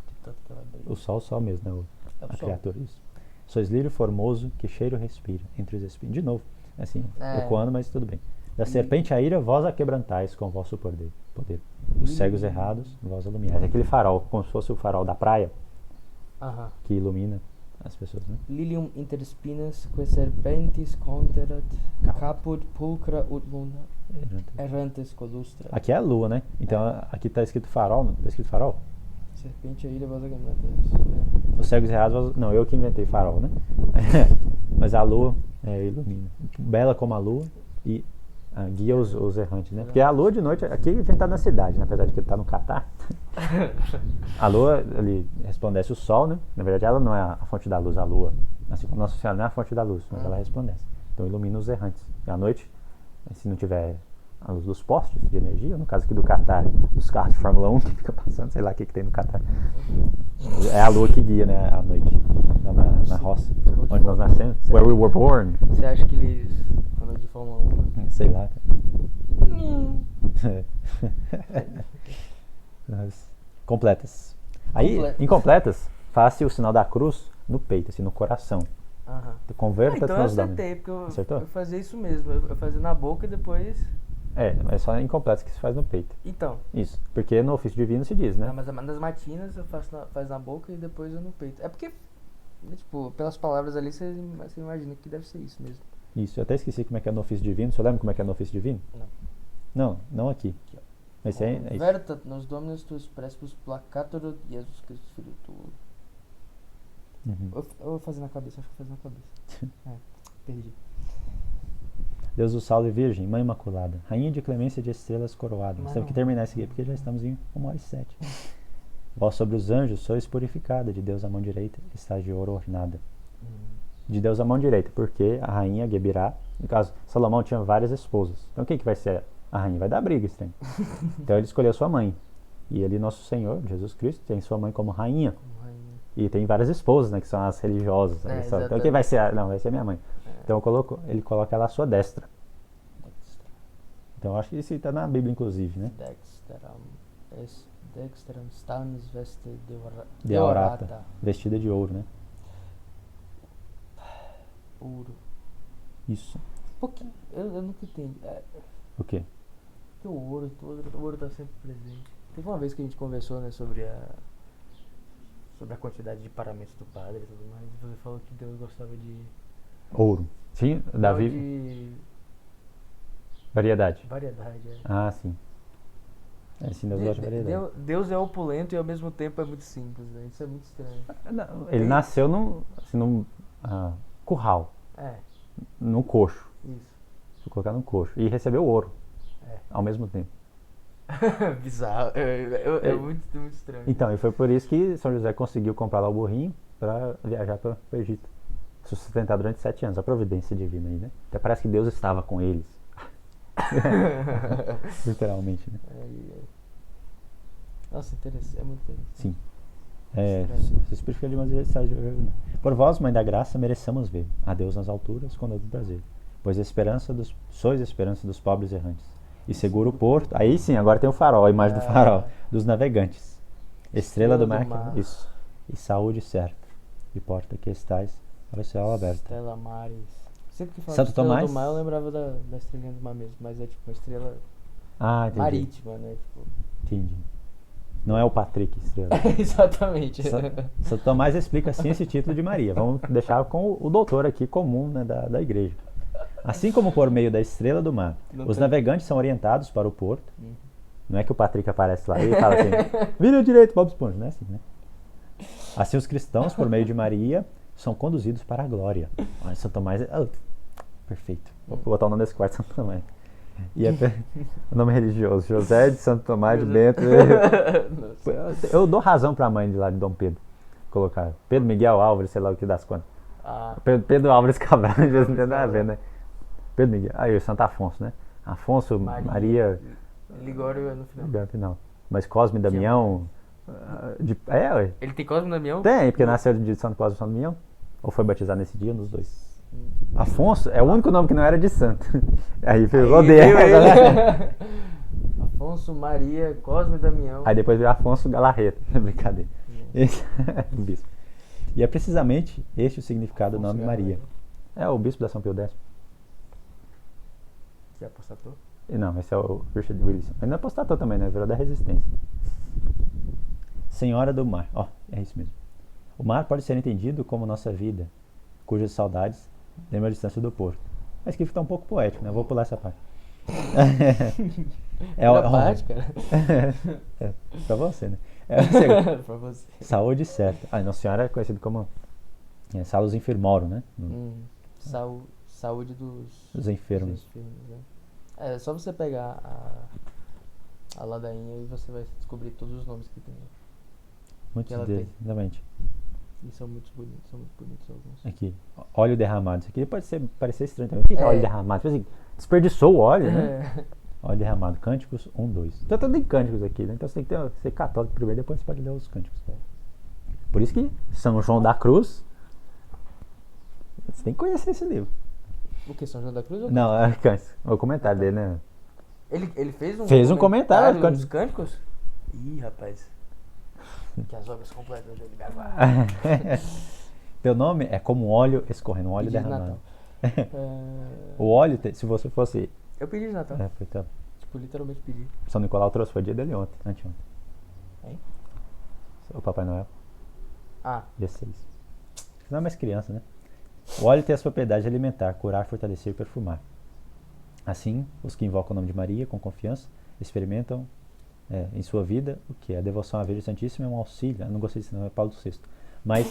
De tanto que ela brilha. O sol mesmo, né? É o A sol. criatura, isso. Sois lírio formoso, que cheiro respira entre os espinhos. De novo, assim, ecoando, mas tudo bem. Da serpente a ira, vós a quebrantais com o vosso poder. Os cegos errados, vós iluminais. É aquele farol, como se fosse o farol da praia, que ilumina as pessoas, né? Lilium inter spinas, que serpentis conterat, caput pulcra ut luna, errantes colustra. Aqui é a lua, né? Então aqui está escrito farol, não está escrito farol? Serpente a ira, vós a quebrantais. Os cegos errados, não, eu que inventei farol, né? Mas a lua ilumina. Bela como a lua e guia os errantes, né? Porque a lua de noite, aqui a gente está na cidade, né? Apesar de que ele está no Catar. A lua, ele resplandece o sol, né? Na verdade, ela não é a fonte da luz, a lua. Assim como Nossa Senhora não é a fonte da luz, mas ela resplandece. Então ilumina os errantes. E à noite, se não tiver a luz dos postes de energia, no caso aqui do Catar, dos carros de Fórmula 1 que fica passando, sei lá o que tem no Catar. É a lua que guia, né, à noite, na roça, onde nós nascemos. Where we were born. Você acha que eles andam de Fórmula 1? Sei lá. Completas. Aí, incompletas, faça o sinal da cruz no peito, assim, no coração. Converta então eu acertei, porque eu fazia isso mesmo. Eu fazia na boca e depois... mas só incompletas que se faz no peito. Então. Isso, porque no ofício divino se diz, né? Mas nas matinas eu faço na boca e depois eu no peito. É porque, tipo, pelas palavras ali você imagina que deve ser isso mesmo. Isso, eu até esqueci como é que é no ofício divino. Você lembra como é que é no ofício divino? Não Aqui. Mas é isso. Verta nos dominus tuus presbus placator Jesus Cristo Filho tuo. Eu vou fazer na cabeça, acho que vou fazer na cabeça. Perdi. Deus o salve Virgem, Mãe Imaculada, Rainha de clemência de estrelas coroada. Nós temos que terminar isso aqui porque já estamos em 1h07. Vós sobre os anjos sois purificada, de Deus a mão direita está de ouro ornada. De Deus a mão direita, porque a rainha Gebirá, no caso, Salomão tinha várias esposas. Então quem que vai ser a rainha? Vai dar briga esse tempo. Então ele escolheu sua mãe. E ele, nosso Senhor, Jesus Cristo, tem sua mãe como rainha. E tem várias esposas, né, que são as religiosas. Então quem vai ser? Não, vai ser minha mãe. Então ele coloca ela à sua destra. Então eu acho que isso está na Bíblia, inclusive, né? Dexteram stanis veste de aurata, vestida de ouro, né? Ouro. Isso. Pouquinho, eu nunca entendi. O quê? Porque o ouro está sempre presente. Teve uma vez que a gente conversou, né, sobre a quantidade de paramentos do padre e tudo mais. E você falou que Deus gostava de... Ouro. Sim, Davi... de... Variedade. Variedade, Ah, sim. Sim, Deus gosta de variedade. Deus é opulento e ao mesmo tempo é muito simples, né? Isso é muito estranho. Não, ele nasceu num curral. Num coxo. Isso. Vou colocar num coxo. E recebeu ouro. Ao mesmo tempo. Bizarro. É muito, muito estranho. Então, e foi por isso que São José conseguiu comprar lá o burrinho para viajar para o Egito. Sustentar durante 7 anos. A providência divina aí, né? Até parece que Deus estava com eles. Literalmente, né? Nossa, interessante. É muito interessante. Sim. Se purifica de maneira por vós, Mãe da Graça, mereçamos ver a Deus nas alturas com todo prazer. Pois sois a esperança dos pobres errantes. E seguro porto. Aí sim, agora tem o farol, a imagem do farol. Dos navegantes. Estrela do mar. Isso. E saúde certa. E porta que estais para o céu aberto. Estrela Maris. Sempre que falava Santo estrela Tomás? do mar, eu lembrava da estrelinha do mar mesmo. Mas é tipo uma estrela marítima, né? Tipo... Entendi. Não é o Patrick Estrela. Exatamente. Santo Tomás explica assim esse título de Maria. Vamos deixar com o doutor aqui comum, né, da igreja. Assim como por meio da estrela do mar, os navegantes são orientados para o porto. Não é que o Patrick aparece lá e fala assim, vira direito, Bob Esponja. Não é assim, né? Assim os cristãos, por meio de Maria, são conduzidos para a glória. Olha, Santo Tomás perfeito. Vou botar o nome desse quarto, Santo Tomás. E o nome religioso, José de Santo Tomás de Bento. Eu dou razão para a mãe de lá de Dom Pedro. Colocar Pedro Miguel Álvares, sei lá o que das contas. Pedro Álvares Cabral, não tem nada a ver, né? Pedro Miguel. Aí, Santo Afonso, né? Afonso, Maria. Ligório é no final. Ligório final. Mas Cosme e Damião. Ué. Ele tem Cosme e Damião? Tem, porque nasceu de Santo Cosme e Santo Damião. Ou foi batizado nesse dia, nos dois. Afonso é o único nome que não era de santo. Aí pegou né? Afonso, Maria, Cosme e Damião. Aí depois veio Afonso Galarreta. Brincadeira. Esse é o bispo. E é precisamente este o significado do nome Maria. É o bispo da São Pio X. Que apostatou? Não, esse é o Richard Wilson. Ele não apostatou também, né? Virou da Resistência. Senhora do Mar. É isso mesmo. O mar pode ser entendido como nossa vida, cujas saudades lembram a distância do porto. Mas que está um pouco poético, né? Eu vou pular essa parte. Parte, cara. Pra você, né? Pra você. Saúde certa. A Nossa Senhora é conhecida como Salus Infirmorum, né? Saúde dos enfermos. Né? É só você pegar a ladainha e você vai descobrir todos os nomes que tem. Muitos deles, exatamente. E são muito bonitos alguns. Aqui, óleo derramado. Isso aqui pode parecer estranho também. O que é óleo derramado? Tipo assim, desperdiçou o óleo, né? Óleo derramado. Cânticos 1, 2. Então tem cânticos aqui, né? Então você tem que ser católico primeiro, depois você pode ler os cânticos. Por isso que São João da Cruz, você tem que conhecer esse livro. O que? São João da Cruz? Ou não, é o comentário dele, né? Ele fez um comentário dos cânticos? Ih, rapaz. Que as obras completas dele agora. Teu nome é como óleo escorrendo, óleo derramado. O óleo, se você fosse... Eu pedi de Natal. Foi então. Tipo, literalmente pedi. São Nicolau trouxe, foi dia dele anteontem. Hein? O Papai Noel. Dia 6. Não é mais criança, né? O óleo tem as propriedades de alimentar, curar, fortalecer e perfumar. Assim, os que invocam o nome de Maria com confiança experimentam em sua vida o que? A devoção à Virgem Santíssima é um auxílio. Eu não gostei disso, não, é Paulo VI. Mas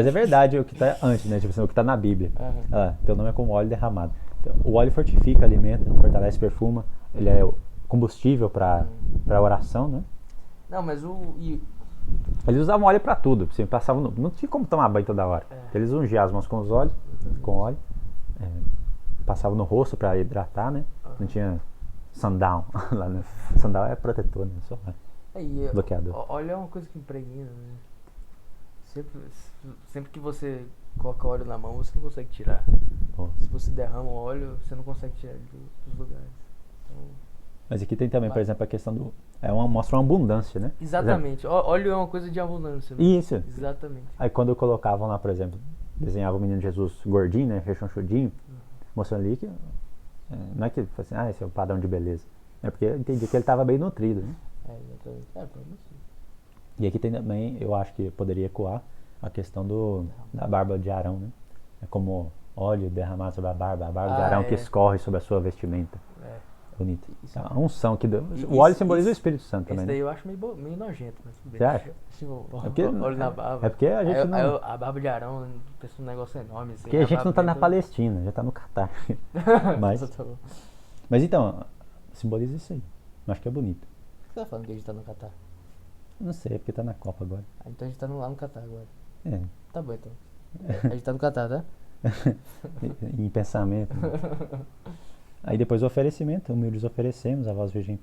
é verdade o que está antes, né? Tipo assim, o que está na Bíblia. Teu nome é como óleo derramado. Então, o óleo fortifica, alimenta, fortalece, perfuma. Ele é combustível para a oração, né? Não, mas eles usavam óleo para tudo. Assim, passavam não tinha como tomar banho toda hora. Eles ungiam as mãos com os olhos, com óleo. Passavam no rosto para hidratar, né? Não tinha sundown lá, né? Sundown é protetor, né? Só bloqueador. Óleo é uma coisa que impregna, né? Sempre que você coloca óleo na mão, você não consegue tirar. Se você derrama o óleo, você não consegue tirar ele dos lugares. Então, mas aqui tem também, por exemplo, a questão do... mostra uma abundância, né? Exatamente. Óleo é uma coisa de abundância. Né? Isso. Exatamente. Aí quando colocavam lá, por exemplo, desenhava o menino Jesus gordinho, né? Rechonchudinho, mostrando ali que... não é que assim, esse é o padrão de beleza. É porque eu entendi que ele estava bem nutrido, né? Exatamente. Pra mim sim. E aqui tem também, eu acho que poderia ecoar a questão da barba de Arão, né? É como óleo derramado sobre a barba de Arão que escorre sobre a sua vestimenta. Bonito. A unção que o óleo simboliza o Espírito Santo também. Isso daí eu acho meio nojento, mas tudo bem. Você acha? Óleo na barba. É porque a gente não... a barba de Arão pensa um negócio enorme. Assim, porque a gente não tá na Palestina, já tá no Catar. Mas então, simboliza isso aí. Eu acho que é bonito. Por que você tá falando que a gente tá no Catar? Não sei, é porque tá na Copa agora. Então a gente tá lá no Catar agora. Tá bom, então. A gente tá no Catar, tá? Em pensamento. Né? Aí depois o oferecimento, humildes oferecemos a voz Virgem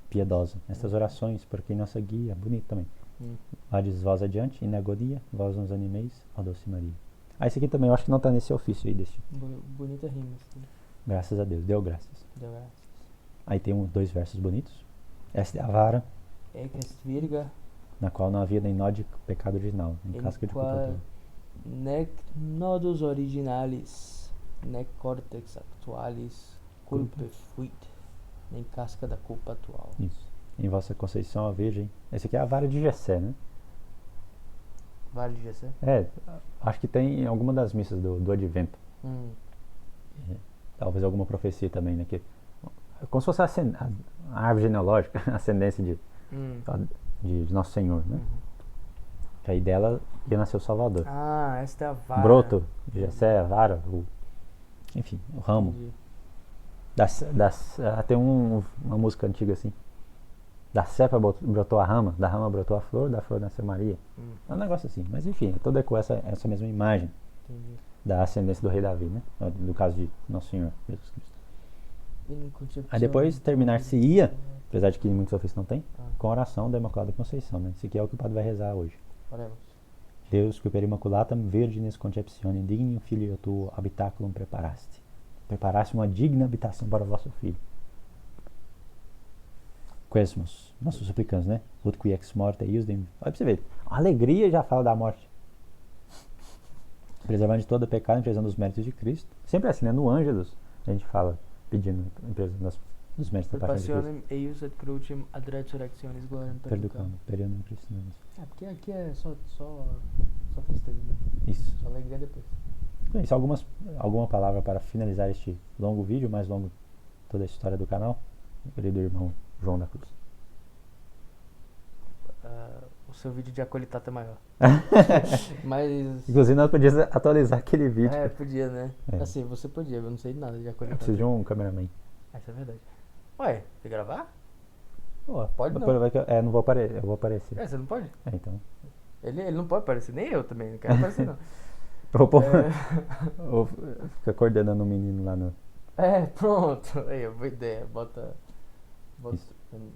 piedosa. Estas orações, por quem nossa guia, bonito também. Vades vós adiante, e na agonia, vós nos animeis, ó doce Maria. Esse aqui também eu acho que não tá nesse ofício aí desse. Bonita rima. Assim. Graças a Deus, deu graças. Deu graças. Aí tem 2 versos bonitos. Esta é a vara, virga, na qual não havia nem nó de pecado original, nem casca de culpa. Nec nodus originalis, nec cortex actualis, culpa fuit, nem casca da culpa atual. Isso. Em vossa conceição, a Virgem. Esse aqui é a vara de Jessé, né? Vara de Jessé? Acho que tem em alguma das missas do Advento. Talvez alguma profecia também, né? Que, como se fosse a árvore genealógica, a ascendência de Nosso Senhor, né? Que aí dela ia nascer o Salvador. Ah, esta é a vara. Broto, Jessé, a vara, enfim, o ramo. Entendi. Tem uma música antiga assim. Da cepa brotou a rama, da rama brotou a flor, da flor nasceu Maria. É um negócio assim. Mas enfim, todo ecoa essa mesma imagem Entendi. da ascendência do rei Davi, né? No caso de Nosso Senhor Jesus Cristo. Inconcepção. Aí depois terminar-se-ia, apesar de que muitos ofícios não tem, Ah. com a oração da Imaculada Conceição, né? Isso aqui é o que o padre vai rezar hoje. Oremos. Deus, que per immaculatam virgines conceptione dignum filio tuo habitaculum preparaste uma digna habitação para o vosso filho. Quesmos, nossos suplicantes, né? Ut qui ex morte iusdem. Olha pra você ver, a alegria já fala da morte. Preservando de todo pecado, empresando os méritos de Cristo. Sempre assim, né? No Ângelus, a gente fala, pedindo, empresando dos méritos da paixão de Cristo. Passionem eius et crucem ad resurrectionis gloriam Perducam, periandum Christum. porque aqui é só tristeza, né? Isso. Só alegria depois. Então é isso, alguma palavra para finalizar este longo vídeo, mais longo toda a história do canal, meu querido irmão João da Cruz. O seu vídeo de acolitato é maior. Mas... Inclusive nós podíamos atualizar aquele vídeo. podia, né? É. Assim, você podia, eu não sei de nada de Eu acolitato. preciso de um cameraman. Isso é verdade. Ué, você gravar? Pô, Pode não. depois vai que eu vou aparecer. Eu vou aparecer. Você não pode? Então. Ele não pode aparecer, nem eu também, não quero aparecer não. Eu vou pôr. É. Vou ficar coordenando o menino lá no. Pronto. Aí, boa ideia. Bota Isso.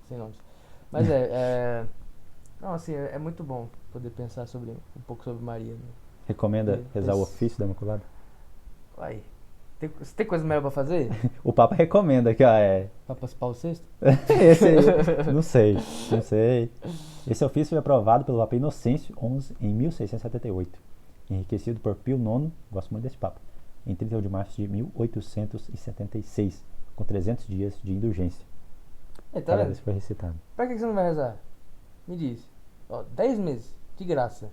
sem nomes. Mas não, assim, é muito bom poder pensar um pouco sobre Maria, né? Recomenda rezar o Esse- ofício da Imaculada? Uai, você tem coisa melhor pra fazer? O Papa recomenda aqui, ó. Papa Paulo VI? Esse aí, não sei. Esse ofício foi aprovado pelo Papa Inocêncio XI em 1678, enriquecido por Pio IX, gosto muito desse Papa, em 31 de março de 1876, com 300 dias de indulgência. Tá Cada vendo? vez que foi recitado. Pra que você não vai rezar? Me diz. Ó, 10 meses, de graça.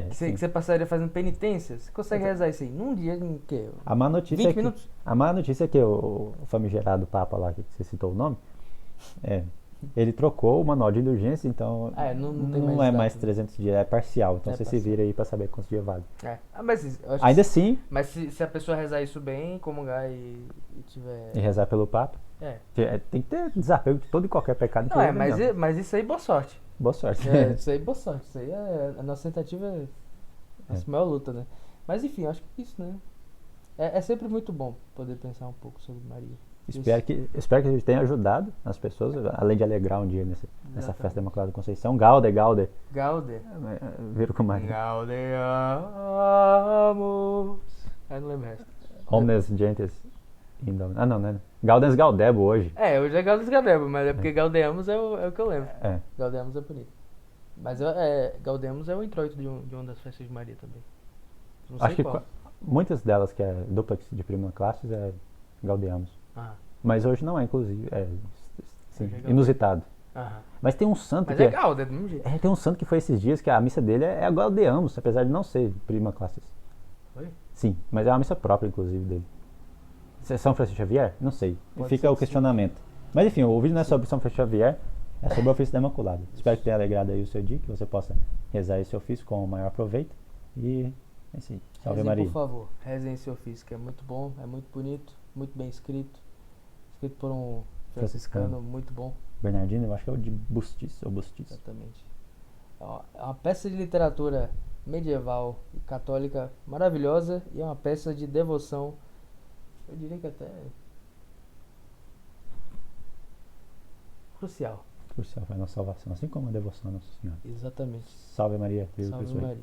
Que Sim. você passaria fazendo penitência, você consegue rezar isso aí num dia, em quê? A má notícia 20 é que, minutos? a má notícia é que o famigerado Papa lá, que você citou o nome, ele trocou o manual de indulgência, então não tem não mais é mais data. 300 dias, é parcial. Então É você se parcial. vira aí pra saber quantos dias vale. Mas eu acho Ainda assim, mas se a pessoa rezar isso bem, comungar e tiver... e rezar pelo Papa, tem que ter desapego de todo e qualquer pecado. Não, inclusive não. mas isso aí, boa sorte. Boa sorte. Isso aí, boa sorte. Isso aí a nossa tentativa é a nossa maior luta, né? Mas enfim, eu acho que é isso, né? É sempre muito bom poder pensar um pouco sobre Maria. Espero que a gente tenha ajudado as pessoas, além de alegrar um dia nessa festa da Imaculada Conceição. Gaude. Gaude. Viram como é? Gaudeamus. Não lembro o resto. Omnes gentes indom. Não, né? Gaudens Gaudebo hoje. Hoje é Gaudes Gadebo, mas é porque Gaudeamus é o que eu lembro. Gaudeamus é bonito. Mas Gaudeamus é o introito de uma das festas de Maria também. Não sei Acho que qual. muitas delas que é duplex de primeira classe é Gaudeamus. Mas hoje não é, inclusive. Sim, Hoje é inusitado. Mas tem um santo Mas que é Gaude, do mesmo jeito. tem um santo que foi esses dias que a missa dele é a Gaudeamus, apesar de não ser prima classe. Foi? Sim, mas é uma missa própria, inclusive, dele. São Francisco Xavier? Não sei. Pode Fica ser o que questionamento. Mas enfim, o vídeo não é sobre São Francisco Xavier, é sobre o ofício da Imaculada. Espero que tenha alegrado aí o seu dia, que você possa rezar esse ofício com o maior proveito. E é isso aí. Salve Rezem, Maria. por favor, rezem esse ofício, que é muito bom, é muito bonito, muito bem escrito. Escrito por um franciscano muito bom. Bernardino, eu acho que é o de Bustis, ou Bustis. Exatamente. É uma peça de literatura medieval e católica maravilhosa e é uma peça de devoção, eu diria que até crucial. Crucial, foi a nossa salvação, assim como a devoção a Nossa Senhora. Exatamente. Salve Maria. Salve Maria.